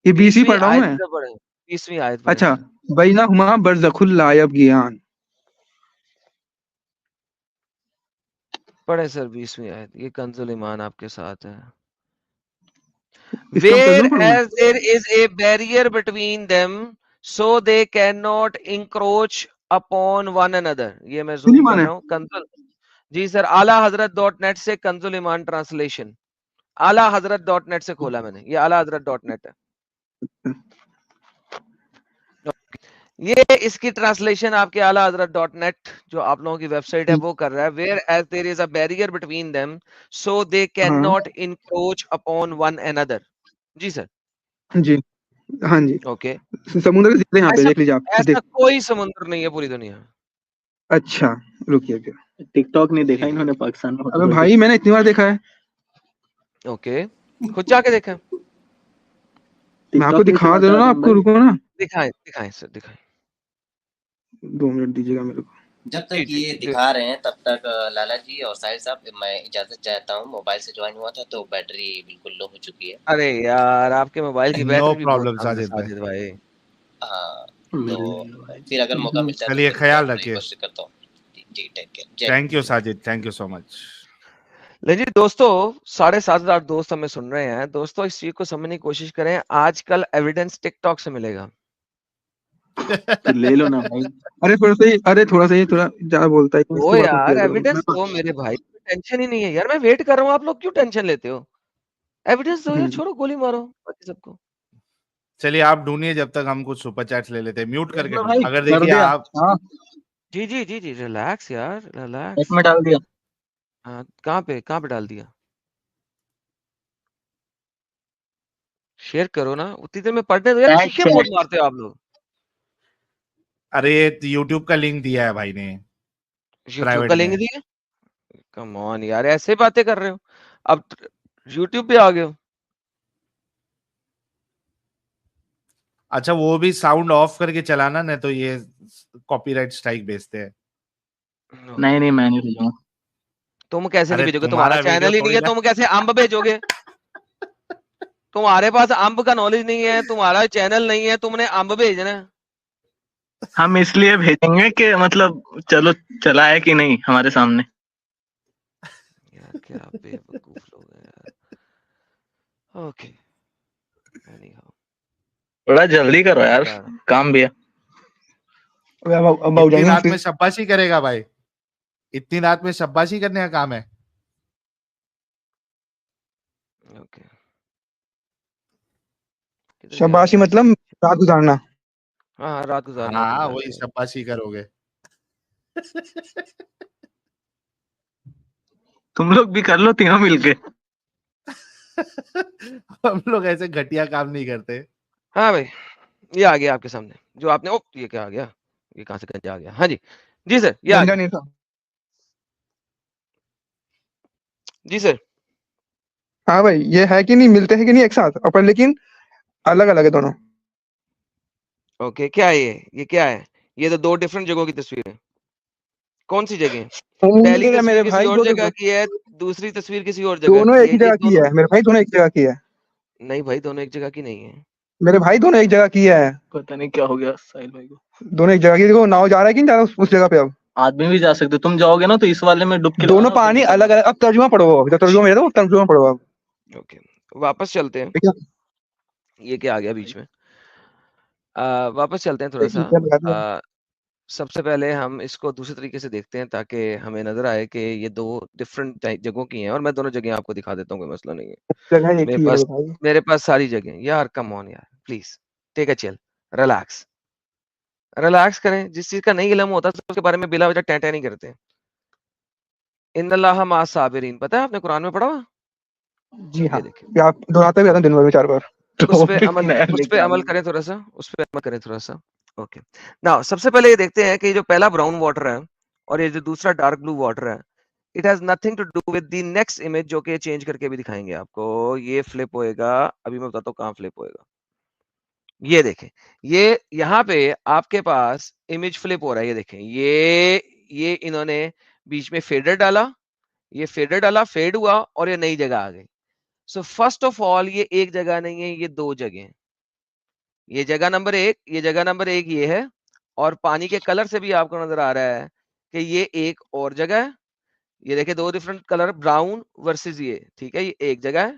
ये 20वीं 20वीं पढ़ रहा हूँ आयत मैं। सिर्फ पढ़े, 20वीं आयत पढ़े अच्छा, सर। बैना हुमा बरज़खुल ला यबगियान। पढ़े सर 20वीं आयत, ये कंजुल ईमान आपके साथ है। इसका तर्जुमा पढ़ूं मैं? Whereas there is a barrier between them, so they cannot encroach upon one another. ये मैं सुनी जूम कर माने, रहा हूँ। कंजुल, जी सर, आला हजरत .net से कंजुल ईमान ट्रांसलेशन, आला हजरत .net से खोला मैंने, ये आला हजरत .net है। ये इसकी ट्रांसलेशन आपके आला हजरत .net जो आप लोगों की वेबसाइट है वो कर रहा है, where as there is a barrier between them so they can हाँ not encroach upon one another. जी सर। जी, हाँ जी, ओके, समुद्र के सीधे यहाँ पे ऐसा देख लीजिए आप, ऐसा देख। कोई समुद्र नहीं है पूरी दुनिया में। अच्छा रुकिए फिर, टिकटॉक नहीं देखा जी इन्होंने पाकिस्तान में अबे भाई मैंने इतनी बार देखा है, ओके, खुद जाके देखा, मैं आपको दिखा दे रहा हूँ ना, आपको रुको ना, दिखाएं दिखाएं सर दिखाएं। 2 मिनट दीजिएगा मेरे को। जब जी, तक जी, ये जी। दिखा रहे हैं तब तक लाला जी और साहिल साहब मैं इजाजत चाहता हूँ। मोबाइल से ज्वाइन हुआ था तो बैटरी बिल्कुल लो हो चुकी है। अरे यार आपके मोबाइल की नो बैटरी भी बहुत प्रॉब्लम कम है साजिद भाई। साजिद भाई। हाँ तो फिर अगर मौका मिलता है चलिए तो ख्याल मैं रखिए। कोशिश करता हूँ। जी take care. Thank you Sajid, thank you so much. लेकिन दोस्तों 7,500 दोस्त हमें सुन रहे हैं। दोस्तों इस चीज को समझने की कोशिश करें, आजकल एविडेंस टिकटॉक से मिलेगा। तो ले लो ना भाई। अरे थोड़ा सा ही थोड़ा ज्यादा बोलता है, वो इसकी बात मत यार किया करो। एविडेंस दो मेरे भाई, टेंशन ही नहीं है यार, मैं वेट कर रहा हूँ, आप लोग क्यों टेंशन लेते हो? एविडेंस दो यार, छोड़ो गोली मारो बाकी सबको। चलिए आप ढूंढिए, जब तक हम कुछ सुपर चैट्स ले लेते हैं। म्यूट करके भाई ढूंढिए। अगर कर देखिए दिया। आप हाँ जी जी जी जी, रिलैक्स यार एक रिलैक्स। में डाल दिया। हाँ कहाँ पे डाल दिया? शेयर करो ना, उतनी देर में पढ़ने दो यार, Tag, चीखे tag. बहुत मारते हो आप लोग। अरे यूट्यूब का लिंक दिया है भाई ने यूट्यूब प्राइवेट का लिंक में। दिया? कम ऑन यार, ऐसे बातें कर रहे हो, अब यूट्यूब पे आ गए हो। अच्छा वो भी साउंड ऑफ करके चलाना, नहीं तो ये कॉपीराइट स्ट्राइक भेजते हैं। नहीं नहीं मैं नहीं भेजूंगा। तुम कैसे नहीं अरे भेजोगे? तुम्हारा तुम्हारा वीडियो चैनल ही नहीं थोड़ी है, ना। तुम कैसे अंब भेजोगे? तुम्हारे पास अंब का नॉलेज नहीं है, तुम्हारा चैनल नहीं है, तुमने अंब भेजना है। हम इसलिए भेजेंगे कि मतलब चलो चला है कि नहीं हमारे सामने। यार क्या बेवकूफ लोग हैं यार। ओके एनीहाउ, थोड़ा जल्दी करो यार, काम भी है। अब हो इतनी जाएंगे रात में फिर। शाबाशी करेगा भाई, इतनी रात में शाबाशी करने का काम है। ओके किधर गया शाबाशी यार? मतलब रात गुजारना। हाँ रात गुजारना हाँ तुम वही जाके। शाबाशी करोगे। तुम लोग भी कर लो तीनों मिलके। हम लोग ऐसे घटिया काम नहीं करते। हाँ भाई ये आ गया आपके सामने जो आपने, ओ ये क्या आ गया? ये कहाँ से गंजा आ गया? हाँ जी जी सर, ये आ गंजा गया। नहीं था। जी सर। हाँ भाई, ये है कि नहीं, मिलते हैं कि नहीं एक साथ अपन, लेकिन अलग अलग है दोनों। ओके क्या है ये क्या है? ये तो दो डिफरेंट जगहों की तस्वीर है। कौन सी जगह? पहली मेरे तस्वीर किसी भाई और दो जगह की है, दूसरी तस्वीर किसी और जगह दोनों की एक है। ही ये जगह की दोनों है मेरे भाई, दोनों एक जगह की है। नहीं भाई, दोनों एक जगह की नहीं है। मेरे भाई दोनों एक जगह की है। पता नहीं क्या हो गया साहिल भाई को। दोनों एक जगह की। देखो नाव जा रहा है कि नहीं जा रहा उस जगह पे। अब आदमी भी जा सकते, तुम जाओगे ना तो इस वाले में डुबकी दोनों लगाना, पानी अलग अलग। अब तर्जुमा पढ़ो, अब तर्जुमा मेरा तो तर्जुमा पढ़ो अब। ओके वापस चलते हैं। ठीक है, ये क्या आ गया बीच में? वापस चलते हैं थोड़ा एक सा। मिनट लगा दो। सबसे पहले हम इसको दूसरे तरीके से देखते हैं ताकि हमें नजर आए कि ये दो डिफरेंट जगहों की हैं, और मैं दोनों जगह आपको दिखा देता हूँ, कोई मसला नहीं है। जगह एक ही है मेरे भाई। मेरे पास सारी जगह। यार कम ऑन यार, please take a chill, relax relax करें। जिस चीज का नहीं इल्म होता तो उसके बारे में बिला वजह टैं नहीं करते। इन्नल्लाह मा साबिरीन, पता है आपने कुरान में पढ़ा हुआ? जी हाँ, ये देखिए, आप दोहराते भी आता दिन भर में 4 बार। उस पे अमल करें थोड़ा सा, उस पे अमल करें थोड़ा सा। ओके नाउ सबसे पहले ये देखते हैं कि जो पहला ब्राउन वाटर है और ये जो दूसरा डार्क ब्लू वाटर है, it has nothing to do with the next image, जो कि चेंज करके भी दिखाएंगे आपको। ये फ्लिप होएगा, अभी मैं बताता हूँ कहाँ फ्लिप होएगा। ये देखें, ये यहाँ पे आपके पास इमेज फ्लिप हो रहा है। ये देखें, ये इन्होंने बीच में फेडर डाला, ये फेडर डाला, फेड हुआ और ये नई जगह आ गई। सो फर्स्ट ऑफ ऑल ये एक जगह नहीं है, ये दो जगह हैं। ये जगह नंबर एक, ये जगह नंबर एक ये है, और पानी के कलर से भी आपको नजर आ रहा है कि ये एक और जगह है। ये देखिए दो डिफरेंट कलर, ब्राउन वर्सेस ये, ठीक है, ये एक जगह है।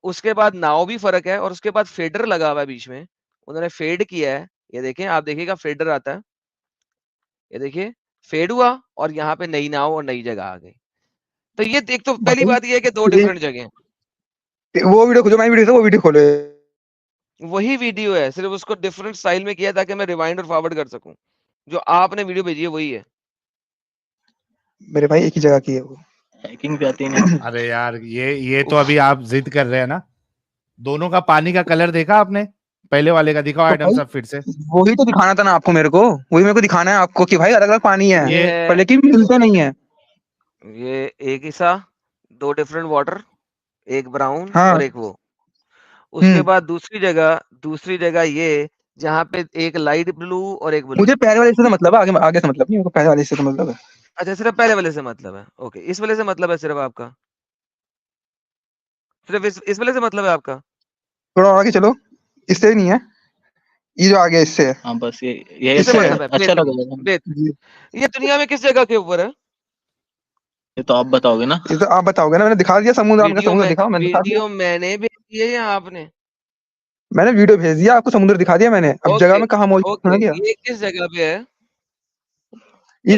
उसके बाद नाव भी फर्क है, और उसके बाद फेडर लगा हुआ है बीच में, उन्होंने फेड किया है। ये देखें, आप देखिएगा फेडर आता है, ये देखिए फेड हुआ और यहाँ पे नई नाव और नई जगह आ गई। तो ये देख, तो पहली भाई बात ये है कि दो ये- डिफरेंट जगह हैं। वो वीडियो खोलो, मैं वीडियो से वो वीडियो खोले। वही वीडियो है, सिर्फ उसको डिफरेंट स्टाइल में किया ताकि मैं रिवाइंड और फॉरवर्ड कर सकूं। जो आपने वीडियो भेजी है वही है। मेरे भाई एक ही जगह की है वो। हैकिंग पे आती है नहीं। अरे यार ये तो अभी आप जिद कर रहे हैं ना। दोनों का पानी का कलर देखा आपने? पहले वाले का दिखाओ तो आइटम भाई सब फिर से। वही तो दिखाना था ना आपको, मेरे को दिखाना है आपको कि भाई अलग अलग पानी है, ये पर है, लेकिन मिलते नहीं है। ये एक ही सा, दो डिफरेंट वाटर, एक ब्राउन हाँ। और एक वो। उसके हम्म। बाद दूसरी जगह ये, जहाँ पे एक लाइट ब्लू और एक ब्लू। मुझे पहले वाले से तो मतलब है, आगे आगे से मतलब नहीं, मेरे को पहले वाले से तो मतलब है। अच्छा, सिर्फ पहले वाले से मतलब है। ओके, इस वाले से मतलब है सिर्फ आपका, सिर्फ इस वाले से मतलब है आपका। थोड़ा और आगे चलो, इससे नहीं है, ये जो आगे इससे है। हाँ बस ये इससे इससे है। मतलब है। अच्छा बेहतरीन, लगेगा। बेहतरीन। जी। ये दुनिया में किस जगह के ऊपर है? ये तो आप बताओगे ना। ये तो आप बताओगे ना, मैंने दिखा दिया समुद्र, आपने कहा समुद्र दिखाओ, मैंने दिखा दिया। वीडियो मैंने भेजी है या आपने? मैंने वीडियो भेज दिया आपको, समुद्र दिखा दिया मैंने। अब जगह ओके, में कहाँ मौजूद ओके, होना गया, ये किस जगह पे है? ये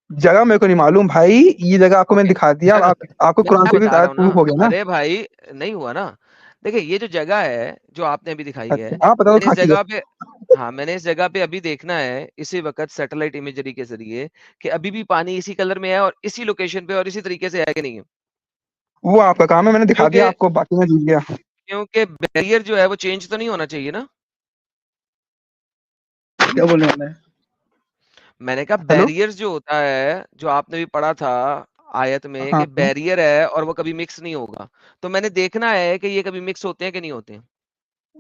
जगह मेरे को नहीं मालूम भाई, ये जगह आपको मैंने ओके, दिखा दिया। आपको मैं कुरान से भी बता रहा हूँ प्रूफ ना। हो गया ना। अरे भाई, नहीं हुआ ना। देखिए, ये जो जगह है जो आपने अभी दिखाई है, अच्छा आप बताओ मैंने इस कहाँ की है। जगह पे हाँ, मैंने इस जगह पे अभी देखना है इसी वक्त सैटेलाइट इमेजरी के जरिए कि अभी भी पानी इसी कलर में है और इसी लोकेशन पे और इसी तरीके से है कि नहीं है। वो आपका काम है, मैंने दिखा क्योंकि दिया आपको, बाकी मैं जीत गया। क्योंकि बैरियर जो है वो चेंज तो नहीं होना चाहिए ना। क्या बोल रहे हैं? मैंने कहा हेलो। बैरियर जो होता है, जो आपने भी पढ़ा था आयत में हाँ कि बैरियर है और वो कभी मिक्स नहीं होगा। तो मैंने देखना है कि ये कभी मिक्स होते हैं कि नहीं होते हैं।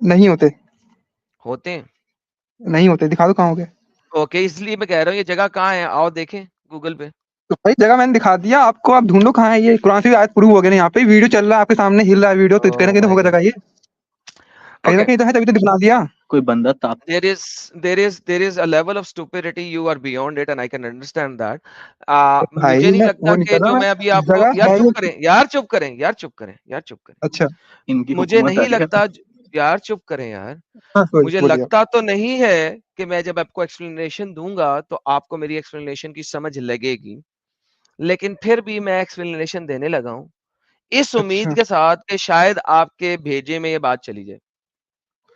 नहीं होते, होते हैं। नहीं होते, दिखा दो कहाँ हो गए। ओके, इसलिए मैं कह रहा हूँ ये जगह कहाँ है, आओ देखें गूगल पे। तो भाई जगह मैंने दिखा दिया आपको, आप ढूंढो कहाँ है। ये कुरान से भी आयत प्रूव हो गया ना, यहाँ पे वीडियो चल रहा है आपके सामने, हिल रहा है वीडियो, तो कहीं ना ओ कहीं तो होगा भाई, जगह ये, कहीं ना ओके। कहीं तो है, तभी तो दिखा दिया। कोई बंदा ताप there is a level of stupidity you are beyond it and I can understand that. भाई मुझे नहीं मैं लगता वो नहीं कि कर रहा, जो मैं मैं अभी आपको, जगह यार है चुप ये। करें, यार चुप करें, यार चुप करें, यार चुप करें। अच्छा। इनकी मुझे हुकूमत आ नहीं रही है। लगता, यार चुप करें यार। हाँ सॉरी, मुझे बोलिए। लगता तो नहीं है कि मैं जब आपको एक्सप्लेनेशन दूंगा तो आपको मेरी एक्सप्लेनेशन की समझ लगेगी, लेकिन फिर भी मैं एक्सप्लेनेशन देने लगा हूं इस उम्मीद अच्छा के साथ कि शायद आपके भेजे में ये बात चली जाए।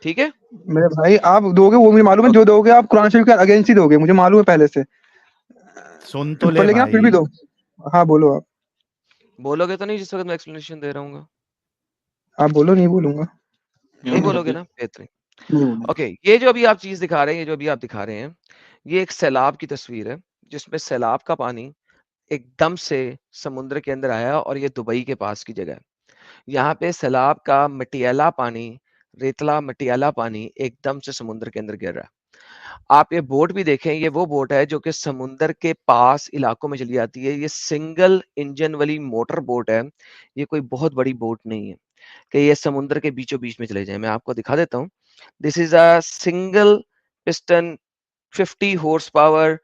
ठीक है? मेरे भाई, आप दोगे वो मुझे मालूम है, जो ओके, दोगे आप कुरान शरीफ के अगेंस्ट ही दोगे, मुझे मालूम है पहले से। सुन तो पर ले लेकिन आप फिर भी भाई। दो। हाँ बोलो आप। बोलोगे तो नहीं जिस वक्त मैं एक्सप्लेनेशन दे रहा हूँ? आप बोलो, नहीं बोलूंगा। नहीं बोलोगे ना? बेहतरीन। नहीं बोलूंगा। ओके, ये जो अभी आप चीज दिखा रहे हैं, ये जो अभी आप दिखा रहे हैं, ये एक सैलाब की तस्वीर है जिसमें सैलाब का पानी एकदम से समुद्र के अंदर आया और ये दुबई के पास की जगह है। यहाँ पे सैलाब का मटियाला पानी, रेतला मटियाला पानी एकदम से समुद्र के अंदर गिर रहा है। आप ये बोट भी देखें, ये वो बोट है जो कि समुद्र के पास इलाकों में चली जाती है। ये सिंगल इंजन वाली मोटर बोट है, ये कोई बहुत बड़ी बोट नहीं है कि ये समुद्र के बीचों बीच में चले जाए। मैं आपको दिखा देता हूँ। This is a single piston 50 horse power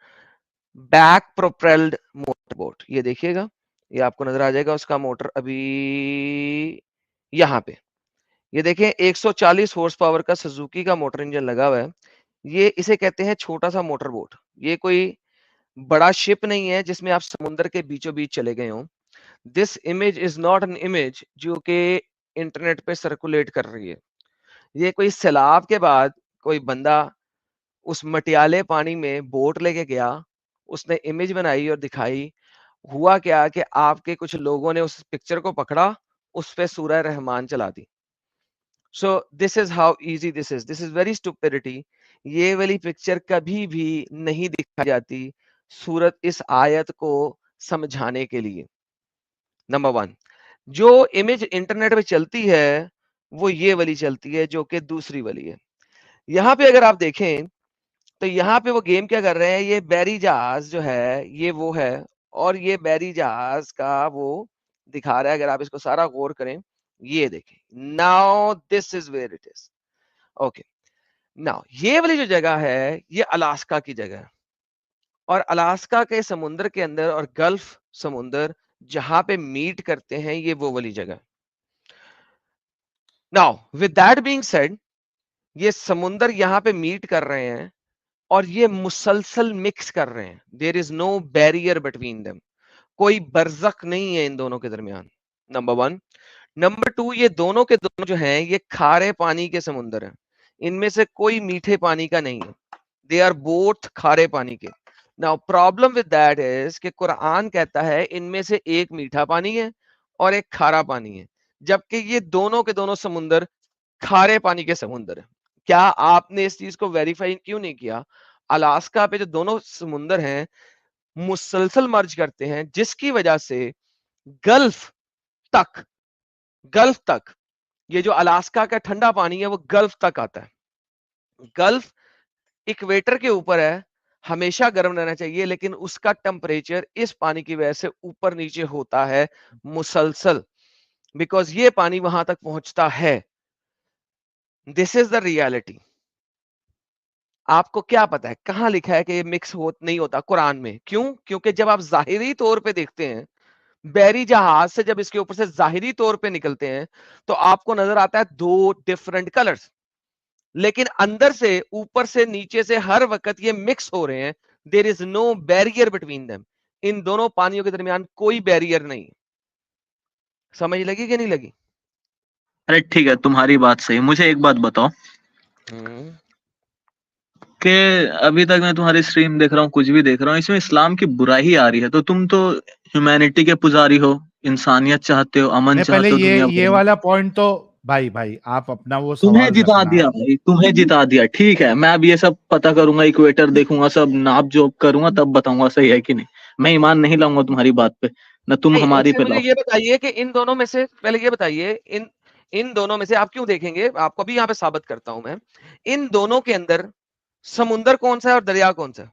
back propelled motor boat. ये देखिएगा, ये आपको नजर आ जाएगा उसका मोटर अभी यहाँ पे। ये देखें, 140 हॉर्स पावर का सुजुकी का मोटर इंजन लगा हुआ है। ये इसे कहते हैं छोटा सा मोटर बोट। ये कोई बड़ा शिप नहीं है जिसमें आप समुद्र के बीचों बीच चले गए हो। This image is not an image जो कि इंटरनेट पे सर्कुलेट कर रही है। ये कोई सैलाब के बाद कोई बंदा उस मटियाले पानी में बोट लेके गया, उसने इमेज बनाई और दिखाई। हुआ क्या कि आपके कुछ लोगों ने उस पिक्चर को पकड़ा, उस पे सूरह रहमान चला दी। So this is how easy this is very stupidity. ये वाली पिक्चर कभी भी नहीं दिखाई जाती सूरत इस आयत को समझाने के लिए। नंबर वन, जो इमेज इंटरनेट पे चलती है वो ये वाली चलती है जो कि दूसरी वाली है। यहाँ पे अगर आप देखें तो यहाँ पे वो गेम क्या कर रहे हैं, ये बैरी जहाज जो है ये वो है और ये बैरी जहाज का वो दिखा रहा है। अगर आप इसको सारा गौर करें, ये देखें, now this is where it is. Okay, now ये वाली जो जगह है ये अलास्का की जगह है और अलास्का के समुद्र के अंदर और गल्फ समुद्र जहां पे मीट करते हैं, ये वो वाली जगह। Now with that being said, ये समुद्र यहाँ पे मीट कर रहे हैं और ये मुसलसल मिक्स कर रहे हैं। There is no barrier between them, कोई बरजक नहीं है इन दोनों के दरमियान। Number one. नंबर 2, ये दोनों के दोनों जो हैं ये खारे पानी के समुंदर हैं, इनमें से कोई मीठे पानी का नहीं है, दे आर बोथ खारे पानी के। Now problem with that is कि कुरान कहता है इनमें से एक मीठा पानी है और एक खारा पानी है, जबकि ये दोनों के दोनों समुंदर खारे पानी के समुंदर है। क्या आपने इस चीज को वेरीफाई क्यों नहीं किया? अलास्का पे जो दोनों समुंदर हैं मुसलसल मर्ज करते हैं, जिसकी वजह से गल्फ तक ये जो अलास्का का ठंडा पानी है वो गल्फ तक आता है। गल्फ इक्वेटर के ऊपर है, हमेशा गर्म रहना चाहिए, लेकिन उसका टेम्परेचर इस पानी की वजह से ऊपर नीचे होता है मुसलसल, बिकॉज ये पानी वहां तक पहुंचता है। This is the reality. आपको क्या पता है कहां लिखा है कि ये मिक्स नहीं होता कुरान में? क्यों? क्योंकि जब आप जाहिरी तौर पे देखते हैं, बैरी जहाज से जब इसके ऊपर से जाहिरी तौर पे निकलते हैं तो आपको नजर आता है 2 डिफरेंट कलर्स, लेकिन अंदर से ऊपर से नीचे से हर वक्त ये मिक्स हो रहे हैं। There is no barrier between them. इन दोनों पानियों के दरमियान कोई बैरियर नहीं। समझ लगी कि नहीं लगी? अरे ठीक है, तुम्हारी बात सही। मुझे एक बात बताओ कि अभी तक मैं तुम्हारी स्ट्रीम देख रहा हूँ, कुछ भी देख रहा हूँ, इसमें इस्लाम की बुराई आ रही है। तो तुम तो ह्यूमैनिटी के पुजारी हो, इंसानियत चाहते हो, अमन पहले चाहते हो दुनिया भर ये में। वाला पॉइंट तो भाई आप अपना वो तुम्हें सवाल जिता रखना। दिया भाई, तुम्हें जिता दिया। ठीक है, मैं अब ये सब पता करूंगा, इक्वेटर देखूंगा, सब नाप जोप करूंगा, तब बताऊंगा सही है कि नहीं। मैं ईमान नहीं लाऊंगा तुम्हारी बात पे, न तुम हमारी पे मुझे लाओ। ये बताइए कि इन दोनों में से, पहले ये बताइए इन दोनों में से आप क्यों देखेंगे, आपको भी यहाँ पे साबित करता हूं मैं। इन दोनों के अंदर समुंदर कौन सा है और दरिया कौन सा है?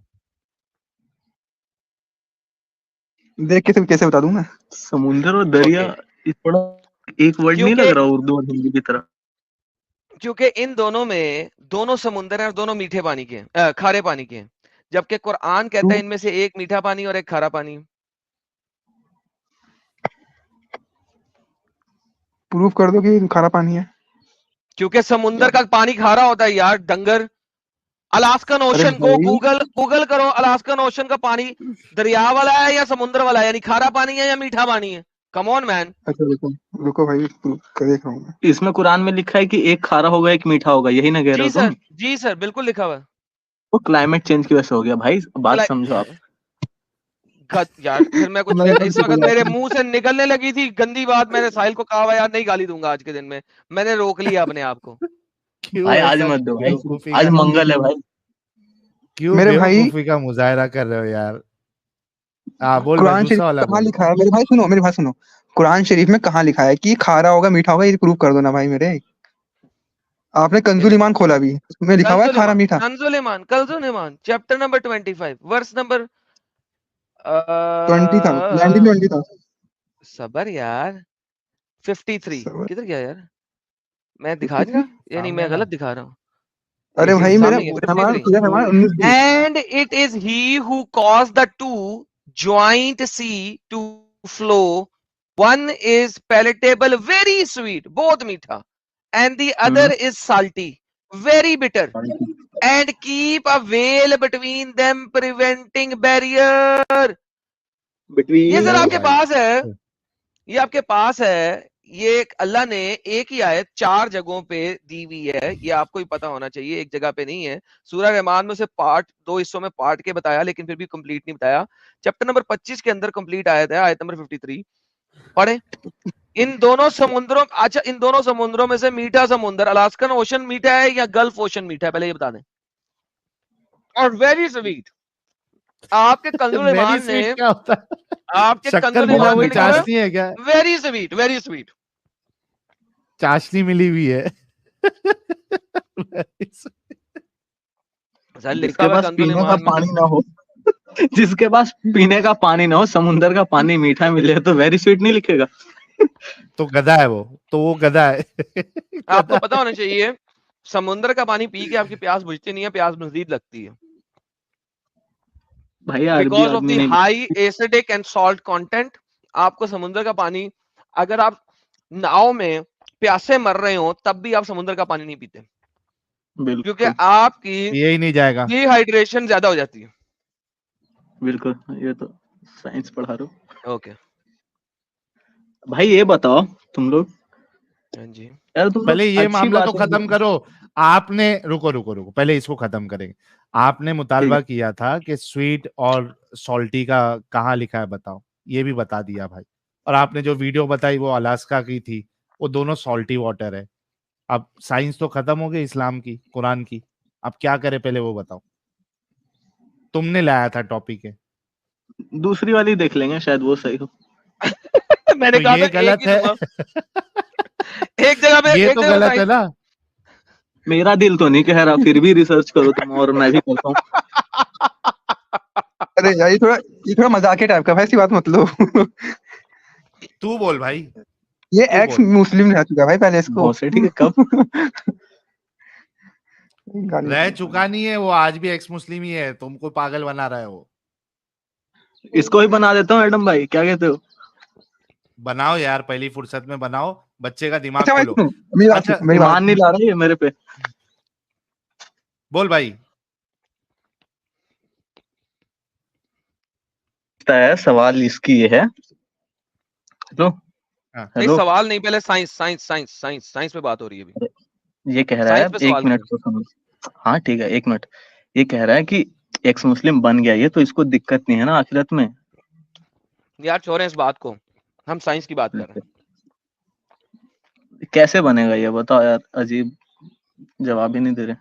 देख के कैसे बता दूं मैं? समुंदर और दरिया, ये थोड़ा एक वर्ड नहीं लग रहा उर्दू और हिंदी की तरह? क्योंकि इन दोनों में दोनों समुंदर हैं और दोनों मीठे पानी के हैं, खारे पानी के हैं, जबकि कुरान कहता है इनमें से एक मीठा पानी और एक खारा पानी। प्रूफ कर दो कि खारा पानी है। क्योंकि समुंदर का पानी खारा होता है यार, डंगर। अलास्कन ओशन को गूगल करो, अलास्कन ओशन का पानी दरिया वाला है या समुद्र वाला है, यानी खारा पानी है या मीठा पानी है? Come on man. अच्छा रुको भाई, देख रहा हूँ मैं। इसमें कुरान में लिखा है कि एक खारा होगा एक मीठा होगा, यही ना कह रहे हो तुम? जी सर बिल्कुल लिखा हुआ है। वो क्लाइमेट चेंज की वजह से हो गया भाई, बात समझो आप। यार फिर मैं कुछ इस वक्त मेरे मुंह से निकलने लगी थी गंदी बात, मैंने साहिल को कहा हुआ यार नहीं गाली दूंगा आज के दिन में, मैंने रोक लिया अपने आप को। भाई आज मत दो भाई, आज मंगल है भाई। क्यों मेरे भाई बेवकूफी का मुजाहरा कर रहे हो यार? बोल भाई, कुरान शरीफ दूसरा वाला कहाँ बोल। लिखा है? मेरे भाई सुनो, कुरान शरीफ में कहाँ लिखा है कि खारा होगा मीठा होगा? ये प्रूफ कर दो ना भाई मेरे। आपने कंजुल ईमान खोला भी, उसमें लिखा हुआ है खारा मीठा। कंजुल ईमान चैप्टर नंबर 25 वर्स नंबर 20 था, 1920 था। सबर यार 53 किधर गया यार? मैं दिखा नहीं रहा, यानी मैं गलत दिखा रहा हूँ? अरे भाई मेरा and it is he who caused the two joint sea to flow, one is palatable very sweet बहुत मीठा, and the other is salty very bitter, and keep a veil between them preventing barrier. ये sir आपके पास है, ये आपके पास है, ये अल्लाह ने एक ही आयत 4 जगहों पे दी हुई है, ये आपको ही पता होना चाहिए, एक जगह पे नहीं है। सूरह रहमान में उसे पार्ट 2 हिस्सों में पार्ट के बताया, लेकिन फिर भी कंप्लीट नहीं बताया। चैप्टर नंबर 25 के अंदर कंप्लीट आयत है, आयत नंबर 53 पढ़े। इन दोनों समुद्रों, अच्छा इन दोनों समुद्रों में से मीठा समुद्र अलास्कन ओशन मीठा है या गल्फ ओशन मीठा है, पहले ये बता दें। और वेरी स्वीट, आपके कंजुल ईमान ने, क्या होता है? आपके कंजुल ईमान ने चाशनी है क्या? वेरी स्वीट, वेरी स्वीट चाशनी मिली हुई है। जिसके पास पीने का पानी ना हो, जिसके पास पीने का पानी ना हो, समुंदर का पानी मीठा मिले तो वेरी स्वीट नहीं लिखेगा? तो गधा है वो, तो वो गधा है। आपको पता होना चाहिए समुद्र का पानी पी के आपकी प्यास बुझती नहीं है, प्यास मजीद लगती है। Because of the high acidic and salt content. आपको समुद्र का पानी, अगर आप नाव में प्यासे मर रहे हो तब भी आप समुद्र का पानी नहीं पीते, क्योंकि आपकी यही नहीं जाएगा, डिहाइड्रेशन ज्यादा हो जाती है। बिल्कुल, ये तो साइंस पढ़ा रहे हो। ओके भाई ये बताओ तुम लोग हाँ जी। यार तुम पहले ये अच्छी मामला तो बातें खत्म करो। आपने रुको, पहले इसको खत्म करेंगे। आपने मुतालबा किया था कि स्वीट और सॉल्टी का कहाँ लिखा है बताओ, ये भी बता दिया भाई। और आपने जो वीडियो बताई वो अलास्का की थी, वो दोनों सॉल्टी वाटर है। अब साइंस तो खत्म हो गई इस्लाम की, कुरान की, अब क्या करे पहले वो बताओ। तुमने लाया था टॉपिक है, दूसरी वाली देख लेंगे, शायद वो सही हो। मैंने तो कहा ये था एक गलत ही है। दूंगा एक जगह पे, ये एक तो जगह पे गलत है ना। मेरा दिल तो नहीं कह रहा, फिर भी रिसर्च करो तुम और मैं भी करता हूँ। अरे यार ये थोड़ा मजाकिया टाइप का भाई, ऐसी बात मत लो। तू बोल भाई, ये तू एक्स बोल। मुस्लिम रह चुका है भाई पहले इसको। बहुत से, ठीक है, कब? गाली रह मत दो। चुका नहीं है वो, आज भी एक्स मुस्लिम ही है, तुमको पागल बना रहा है वो। इसको ही बना देता हूँ एडम भाई, क्या कहते हो? बनाओ यार, पहली फुर्सत में बनाओ, बच्चे का दिमाग अच्छा भाई खोलो। सुनो, अच्छा मेरी बात ईमान नहीं ला रहा ये मेरे पे। बोल भाई। है सवाल इसकी ये है। हेलो हाँ। नहीं हेलो, सवाल नहीं, पहले साइंस पे बात हो रही है अभी। ये कह रहा है, साइंस पे एक सवाल मिनट करो। तो सुनो। हाँ ठीक है, एक मिनट। ये कह रहा है कि एक्स मुस्लिम बन गया ये, तो इसको दिक्कत नहीं है ना आखिरत में? यार छोड़ें इस बात को, हम साइंस की बात कर रहे हैं। कैसे बनेगा ये बताओ यार, अजीब जवाब ही नहीं दे रहे।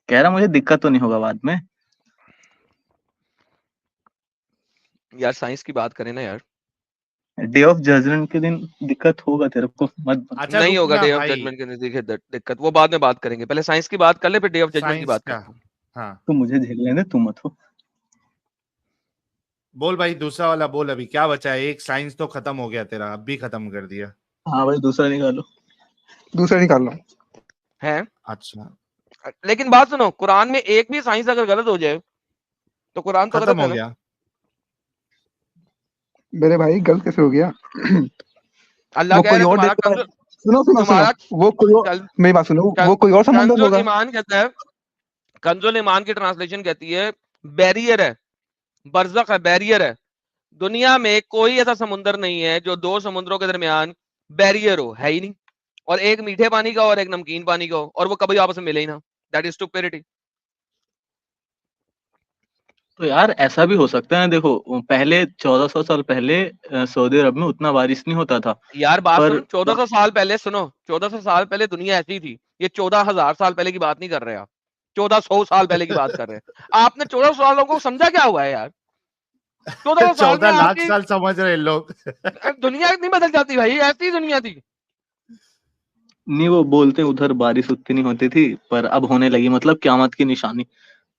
कह रहा मुझे दिक्कत तो नहीं होगा बाद में। यार साइंस की बात करें ना यार। डे ऑफ जजमेंट के दिन दिक्कत होगा तेरे को, मत बन। अच्छा नहीं होगा रुकना डे ऑफ भाई, जजमेंट के नजदीक दिक्कत, वो बाद में बात करेंगे, पहले साइंस की बात कर ले, फिर डे ऑफ जजमेंट की साइंस बात का। करते हैं। हाँ तो मुझे झेलने दे, तू मत हो। बोल भाई, दूसरा वाला बोल। अभी क्या बचा है? एक साइंस तो खत्म हो गया तेरा, अब भी खत्म कर दिया। हाँ भाई, दूसरा निकालो। दूसरा निकाल लो। है अच्छा, लेकिन बात सुनो, कुरान में एक भी साइंस अगर गलत हो जाए तो कुरान तो खत्म गलत हो है ना। गया। मेरे भाई गलत कैसे हो गया? अल्लाह वो कह कोई रहे और तुम्हारा देखता है। कंज, सुनो सुनो सुनो, तुम्हारा वो कोई और, कल, मेरी बात सुनो, कल, वो कोई और समंदर कंजुल होगा। ईमान कहता है, कंजुल ईमान की ट्रांसलेशन कहती है बैरियर है, बरज़ख है, बैरियर है। दुनिया में कोई ऐसा समुंदर नहीं है जो दो समुद्रों के दरमियान बैरियर हो, है ही नहीं। और एक मीठे पानी का और एक नमकीन पानी का हो, और वो कभी आपस में मिले ही ना। That is stupidity. तो यार ऐसा भी हो सकता है, देखो पहले 1400 साल पहले सऊदी अरब में उतना बारिश नहीं होता था। यार बात पर सुन, 1400 साल पहले, सुनो 1400 साल पहले दुनिया ऐसी थी। ये 14,000 साल पहले की बात नहीं कर रहे आप, 1400 साल पहले की बात कर रहे हैं। आपने 1400 सालों को समझा क्या हुआ है यार? 1400 साल में 14 लाख आपकी साल समझ रहे लोग। दुनिया नहीं बदल जाती भाई, ऐसी दुनिया थी। नहीं, वो बोलते हैं उधर बारिश उतनी नहीं होती थी, पर अब होने लगी, मतलब क्यामत की निशानी।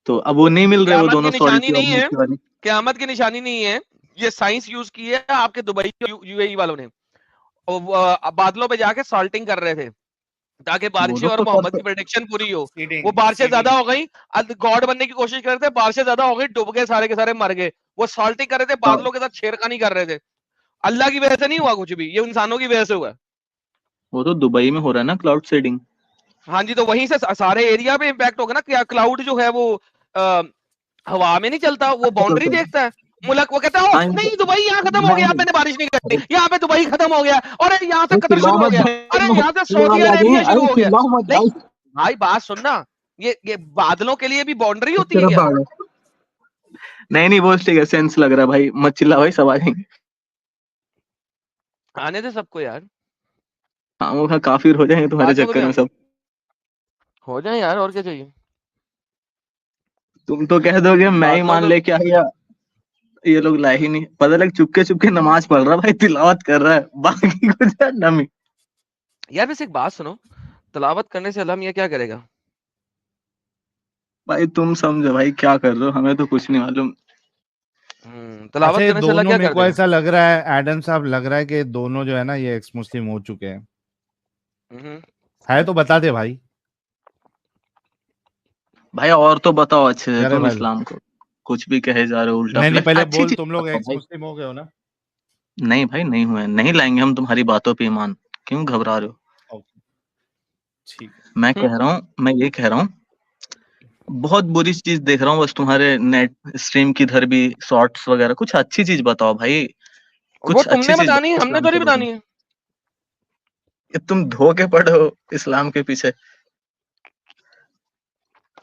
तो अब वो नहीं मिल रहे वो क़यामत की दोनों निशानी सॉल्टी और नहीं है, मीठी वाली। क़यामत की निशानी नहीं है। ये साइंस यूज की है आपके दुबई यूएई वालों ने। और बादलों पे जाके सॉल्टिंग कर रहे थे ताकि वो बारिशें, लोग और तो मोहम्मद कर, की प्रेडिक्शन पूरी हो। वो सीडिंग बारिशें ज्यादा सीडिंग। हो गई, गॉड बनने की कोशिश कर रहे थे, बारिशें ज्यादा हो गई, डूब गए सारे के सारे, मर गए। वो सॉल्टिंग कर रहे थे, बादलों के साथ छेड़खानी कर रहे थे। अल्लाह की वजह से नहीं हुआ कुछ भी, ये इंसानों की वजह से हुआ। वो तो दुबई में हो रहा है ना क्लाउड सीडिंग। हाँ जी, तो वहीं से सारे एरिया पे इम्पैक्ट होगा ना। क्या क्लाउड जो है वो हवा में नहीं चलता, वो बाउंड्री देखता है मुल्क। वो कहता है हाँ, नहीं दुबई यहाँ खत्म हो गया, नहीं, मैंने बारिश नहीं करनी, यहाँ पे दुबई खत्म हो गया, और यहाँ से अरे कतर चिल्लाओ शुरू हो मत गया, भाई, अरे यहाँ से चिल्लाओ सऊदी आ अरेबिया जाएंगे, शुरू अरे हो गया। चिल्लाओ मत नहीं भाई। भाई बात सुनना, ये बादलों के लिए भी बाउंड्री होती है तेरा क्या? भाग है। नहीं वो ठीक है, सेंस लग रहा है भाई, मत चिल्ला भाई, सब आ जाएंगे। आने दे सबको यार, हाँ वो काफिर हो जाएंगे तुम्हारे बाकियों को भी चक्कर में आने सब। हो जाए यार, और क्या चाहिए। तुम तो कह दोगे मैं ही बादलों मान को लेके आ गया, ये लोग लाए ही नहीं, पता लग चुपके चुपके नमाज पढ़ रहा भाई, तिलावत कर रहा है, बाकी कुछ नमी। यार वैसे एक बात सुनो, तलावत करने से अल्लाह मियां क्या करेगा? भाई तुम समझो भाई क्या कर रहे हो, हमें तो कुछ नहीं मालूम। अच्छा, तलावत ये करने से अल्लाह दोनों क्या मेरे कर को देगा? ऐसा लग रहा है, एडम साहब, लग रहा है कि दोनों जो है ना ये एक्स मुस्लिम हो चुके हैं। हम्म, है तो बता दे भाई। भाई और तो बताओ अच्छे से, अरे तुम भाई, इस्लाम को कुछ भी कहे जा रहे हो उल्टा नहीं पुल्टा, पहले अच्छी बोल, चीज तुम लोग बताओ एक्स भाई। मुस्लिम हो गए हो ना? नहीं भाई नहीं हुए, नहीं लाएंगे हम तुम्हारी बातों पे ईमान, क्यों घबरा रहे हो? ओके, ठीक है। मैं कह रहा हूँ, मैं ये कह रहा हूँ, बहुत बुरी चीज देख रहा हूँ बस तुम्हारे नेट स्ट्रीम की इधर भी, शॉर्ट्स वगैरह, कुछ अच्छी चीज बताओ भाई, वो कुछ अच्छी तुमने चीज बतानी है, बताओ हमने इस्लाम थोड़ी के बारे में। बतानी है। कि तुम धोखे पड़े हो इस्लाम के पीछे।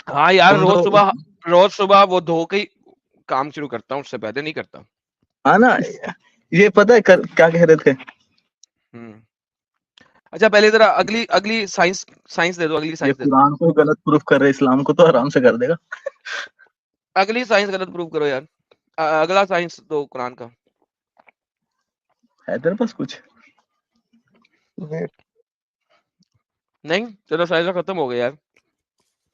हाँ यार, तुम रोज सुबह वो धो के ही काम शुरू करता हूँ, उससे पहले नहीं करता। हाँ ना, ये पता है क्या कह रहे थे? अच्छा पहले जरा अगली साइंस दे दो, अगली ये साइंस दे दो। कुरान को गलत प्रूफ कर रहे, इस्लाम को तो आराम से कर देगा। अगली साइंस गलत प्रूव करो यार। अगला साइंस दो कुरान का। है तेरे पास कुछ? वेट, नहीं चलो साइंस खत्म हो गया यार।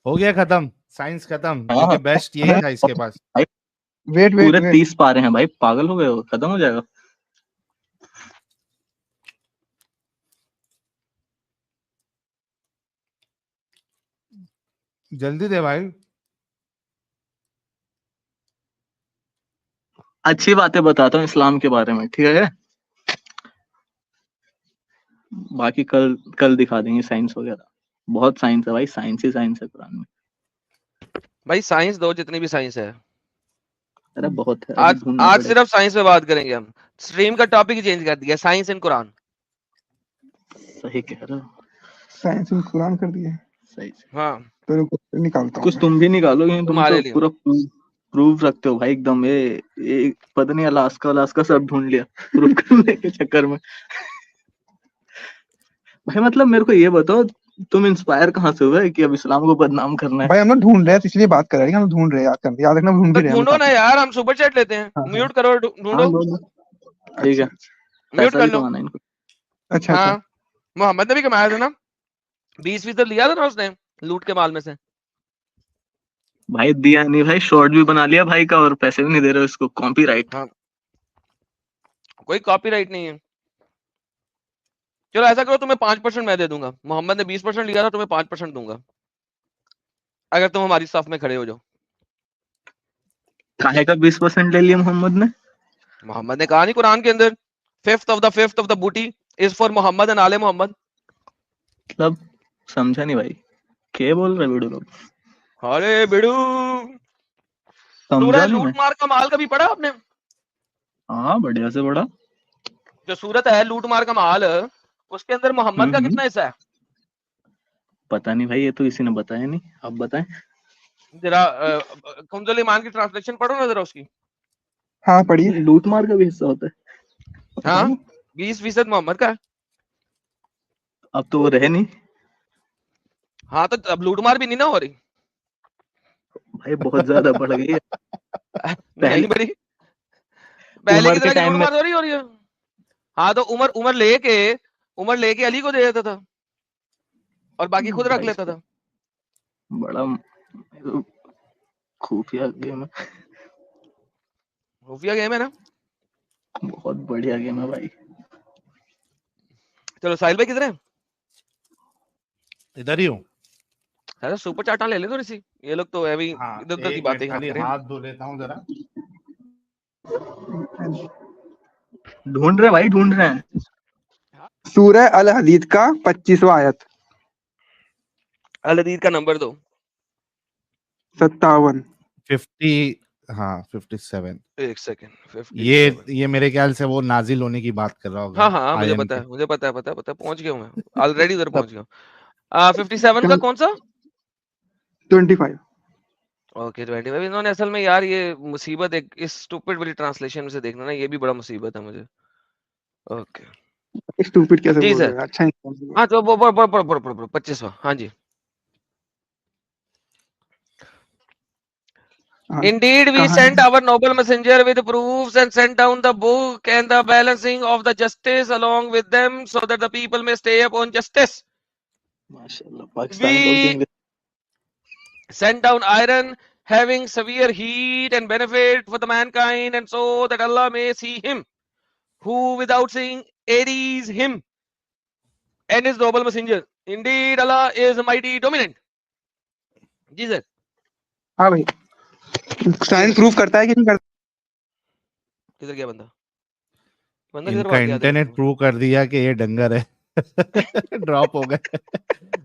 हो गया खत्म, साइंस खत्म, हाँ, क्योंकि बेस्ट यही था इसके पास। वेट पूरे वेट 30 पारे हैं भाई, पागल हो गए हो, खत्म हो जाएगा। जल्दी दे भाई। अच्छी बातें बताता हूँ इस्लाम के बारे में, ठीक है? बाकी कल दिखा देंगे साइंस वगैरह। बहुत साइंस है भाई, साइंस ही साइंस है कुरान में। भाई साइंस दो, जितनी भी साइंस है। अरे बहुत है, अभी ढूंढना आज पड़ेगा। सिर्फ साइंस पे बात करेंगे हम। स्ट्रीम का टॉपिक चेंज कर दिया, साइंस इन कुरान। सही कह रहे हो, साइंस इन कुरान कर दिया। सही। हाँ तो रुको निकालता हूँ कुछ मैं। तुम भी निकालो, क्योंकि तुम तुम्हारे तो लिए। पूरा प्रूफ रखते हो भाई एकदम। ये पता नहीं, अलास्का सब ढूंढ लिया प्रूफ करने के चक्कर में। भाई मतलब मेरे को ये बताओ, तुम इंस्पायर कहाँ से हुए कि अब इस्लाम को बदनाम करना है? भाई हम लोग ढूंढ रहे हैं, तो इसलिए बात कर रहे हैं कि हम ढूंढ रहे हैं, याद रखना, ढूंढ तो भी रहे हैं हम ढूंढो लोग ना काफी। यार, हम सुपर चैट लेते हैं। हाँ, म्यूट करो, हाँ ढूंढो। लो, ठीक है, म्यूट पैसा कर भी लो। कमाना है इनको। अच्छा हाँ मोहम्मद ने भी कमाया था ना, 20% लिया था ना उसने लूट के माल में से। भाई दिया नहीं भाई, शॉर्ट भी बना लिया भाई का, और पैसे भी नहीं दे रहे हो इसको, कॉपीराइट। हाँ कोई कॉपीराइट नहीं है। चलो ऐसा करो, तुम्हें 5% मैं दे दूंगा। मोहम्मद ने 20% लिया था, तुम्हें 5% दूंगा अगर तुम हमारी साफ में खड़े हो जाओ। काहे का 20% ले लिया मोहम्मद ने? मोहम्मद ने कहा नहीं कुरान के अंदर, फिफ्थ ऑफ द बूटी इज फॉर मोहम्मद एंड आले मोहम्मद। मतलब समझा नहीं भाई, क्या बोल रहे वीडियो लोग? अरे बिड़ू, समझा सूरह नहीं लूट मैं। मार का माल कभी पढ़ा आपने? हाँ बढ़िया से बड़ा। जो सूरत है लूट मार का माल, उसके अंदर मोहम्मद का हम्म। कितना हिस्सा है? पता नहीं भाई, ये तो किसी ने बताया नहीं, आप बताएं। जरा कुंजल ईमान की ट्रांसलेशन पढ़ो ना जरा उसकी। हाँ पढ़िए। लूट मार का भी हिस्सा होता है? हाँ 20% मोहम्मद का है। अब तो वो रहे नहीं हाँ तो अब लूट मार भी नहीं ना हो रही। भाई, बहुत ज्यादा बढ़ गई है। नहीं बड़ी, पहले की उमर के तरह की टाइम लूट में मार हो रही है। हाँ तो उमर लेके अली को दे देता था और बाकी खुद रख भाई लेता था। बड़ा खुफिया गेम है, खुफिया गेम है ना। बहुत बढ़िया गेम है भाई। चलो साहिल भाई किधर है? इधर ही हूँ। अरे सुपर चाटा ले ले थोड़ी सी, ये लोग तो अभी हाँ इधर उधर की एक बातें मिनट, यहाँ खाली करें। हाथ धो लेता हूँ जरा। ढूंढ रहे भाई, ढूंढ रहे हैं। सूरह अल हदीद का 25वां आयत। अल हदीद का नंबर दो। 57। 50, हाँ 57। एक सेकंड, ये मेरे ख्याल से वो नाजिल होने की बात कर रहा होगा। हाँ हाँ मुझे आयन पता के। है, पहुंच गया हूँ मैं ऑलरेडी, उधर पहुंच गया हूँ। 57 का कौन सा? 25। ओके 25। इन्होंने असल में यार ये मुसीबत एक इस स्टूपिड वाली ट्रांसलेशन में से देखना ना, ये भी बड़ा मुसीबत है मुझे। ओके स्टूपिड कैसे जी बोल रहे सर। हैं? अच्छा इंसान है। हाँ तो 25वां, हाँ जी। हाँ, Indeed, we कहाँ है? sent our noble messenger with proofs and sent down the book and the balancing of the justice along with them so that the people may stay upon justice. माशाल्लाह, पाकिस्तानी लोग भी We English. sent down iron having severe heat and benefit for the mankind, and so that Allah may see him who without seeing aries him and his noble messenger. Indeed, Allah is mighty dominant. जी sir. हाँ भाई, science proof करता है कि नहीं करता? किधर गया बंदा? बंदा किधर इनका भाग गया आधे इंटरनेट घंटे में? प्रूव कर दिया कि ये डंगर है। ड्रॉप हो गए।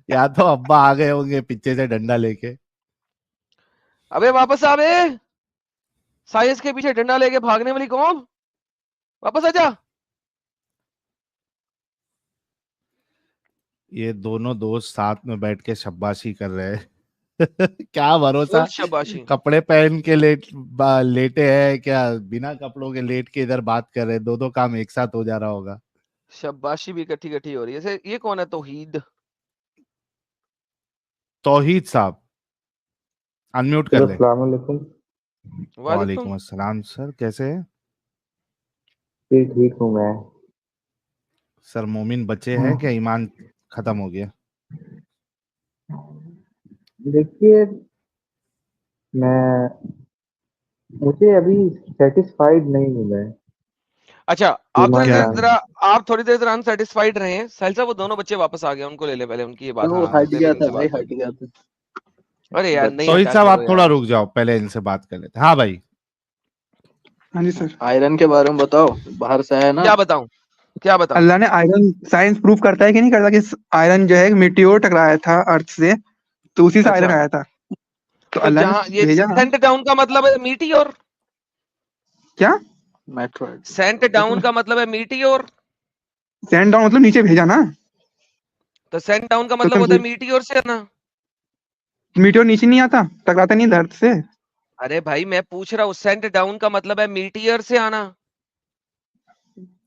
या तो अब्बा आ गए होंगे पीछे से डंडा लेके। अबे वापस आ बे, साइंस के पीछे डंडा लेके भागने वाली कौन? वापस आजा। ये दोनों दोस्त साथ में बैठ के शाबाशी कर रहे हैं। क्या भरोसा, फुल शाबाशी। कपड़े पहन के लेटे हैं क्या, बिना कपड़ों के लेट के इधर बात कर रहे हैं, दो काम एक साथ हो जा रहा होगा। शाबाशी भी इकट्ठी इकट्ठी हो रही है। ये कौन है तौहीद? तौहीद साहब अनम्यूट कर ले। अस्सलाम वालेकुम। वालेकुम अस्सलाम सर, कैसे हैं? ठीक हूँ मैं। सर मोमिन बच्चे हैं क्या, ईमान खत्म हो गया? देखिए मुझे अभी सेटिस्फाइड नहीं हूँ मैं। अच्छा आप ईमान थोड़ी देर जरा अनसेटिस्फाइड रहे हैं। साहिल साहब वो दोनों बच्चे वापस आ गए, उनको ले ले पहले, उनकी ये बात वो हाँ, हट गया था भाई, हट गया था। अरे यार नहीं तौहीद हटा, साहब छोड़ो आप थोड़ा यार। रुक जाओ, पहले इनसे बात कर लेते हैं। हाँ भाई, हाँ जी सर। आयरन के बारे में बताओ, बाहर से है ना। क्या बताऊं? अल्लाह ने आयरन, साइंस प्रूव करता है कि नहीं करता कि आयरन जो है मीटियोर टकराया था अर्थ से, तो उसी से आयरन अच्छा। आया था। तो तो अल्लाह जहां ने ये भेजा। सेंट डाउन का मतलब है मीटियोर। क्या मेट्रोइड। सेंट डाउन का मतलब है मीटियोर। सेंड डाउन मतलब नीचे भेजा ना, तो सेंट डाउन का तो मतलब होता है मीटियोर से ना। मीटियोर नीचे नहीं आता, टकराता नहीं अर्थ से। अरे भाई मैं पूछ रहा हूँ, सेंट डाउन का मतलब है मीटियर से आना।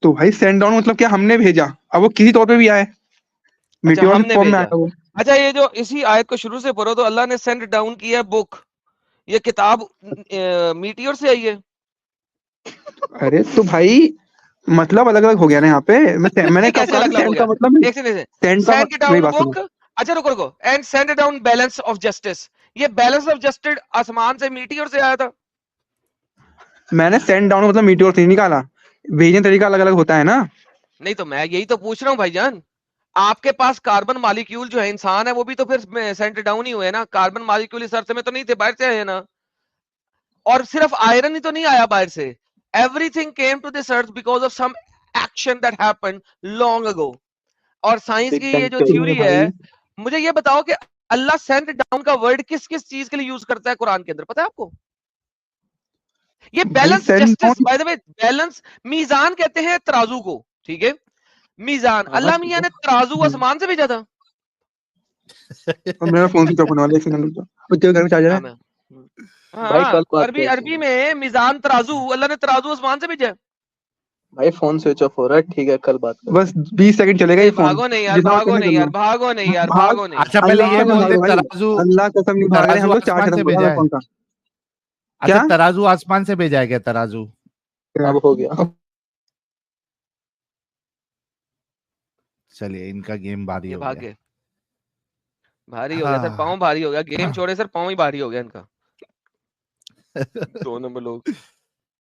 तो भाई सेंड डाउन मतलब क्या, हमने भेजा, अब वो किसी तौर पे भी आए, अच्छा मीटियोर हमने फॉर्म में भेजा। आया वो। अच्छा ये जो इसी आयत को शुरू से पढ़ो तो अल्लाह ने सेंट डाउन किया बुक, ये किताब मीटियोर से आई है। अरे तो भाई मतलब अलग अलग हो गया ना यहाँ पे। मैंने कब कैसे कहा अलग अलग हो सेंड का गया? मतलब, एक सेकंड, सेंड का सेंट मेरी डाउन बात सुनो। बुक। अच्छा रुको रुको, and sent down balance of justice. ये बैलेंस ऑफ जस्टिस आसमान से मीटियोर से आया था। मैंने सेंड डाउन मतलब मीटियोर से नहीं निकाला, भेजने तरीका अलग अलग होता है ना। नहीं तो मैं यही तो पूछ रहा हूँ भाईजान, आपके पास कार्बन मॉलिक्यूल जो है इंसान है वो भी तो फिर सेंट डाउन ही हुए ना। कार्बन मॉलिक्यूल इस अर्थ में तो नहीं थे, बाहर से आए हैं ना। और सिर्फ आयरन ही तो नहीं आया बाहर से, everything came to this earth because of some action that happened long ago. और साइंस की ये जो थ्योरी है, मुझे ये बताओ कि अल्लाह सेंट डाउन का वर्ड किस किस चीज के लिए यूज करता है कुरान के अंदर, पता है आपको? ये balance justice, by the way balance, मीजान कहते हैं तराजू को, ठीक है? मीजान, अल्लाह मियां ने तराजू आसमान से भेजा था। मेरा फोन स्विच ऑफ होने वाला है, एक सेकंड रुक जाओ, उसके घर में चार्जर है। भाई कल बात करते हैं। अरबी में मीजान तराजू, अल्लाह ने तराजू आसमान से भेजा। भाई फोन स्विच ऑफ हो रहा है, ठीक है कल बात करते बस 20 सेकंड चलेगा ये फोन। भागो नहीं यार, जितना भागो करना नहीं कर यार, लो। भागो नहीं यार, भाग, भागो नहीं। अच्छा पहले ये अल्लाह बोल दे, कसम भाई, तराजू अल्लाह कसम नहीं भाग रहे हम तराजू लोग, चार्ज आसमान खत्म से हो भेजा गया है? फोन का। अच्छा क्या तराजू आसमान से भेजा है क्या? तराजू हैं। अब हो गया। चलिए, इनका गेम भारी ये हो भाग गया। गए, भारी हो गया सर, पाँव भारी हो गया। गेम छोड़े सर, पाँव ही भारी हो गया इनका। 2 नंबर लोग।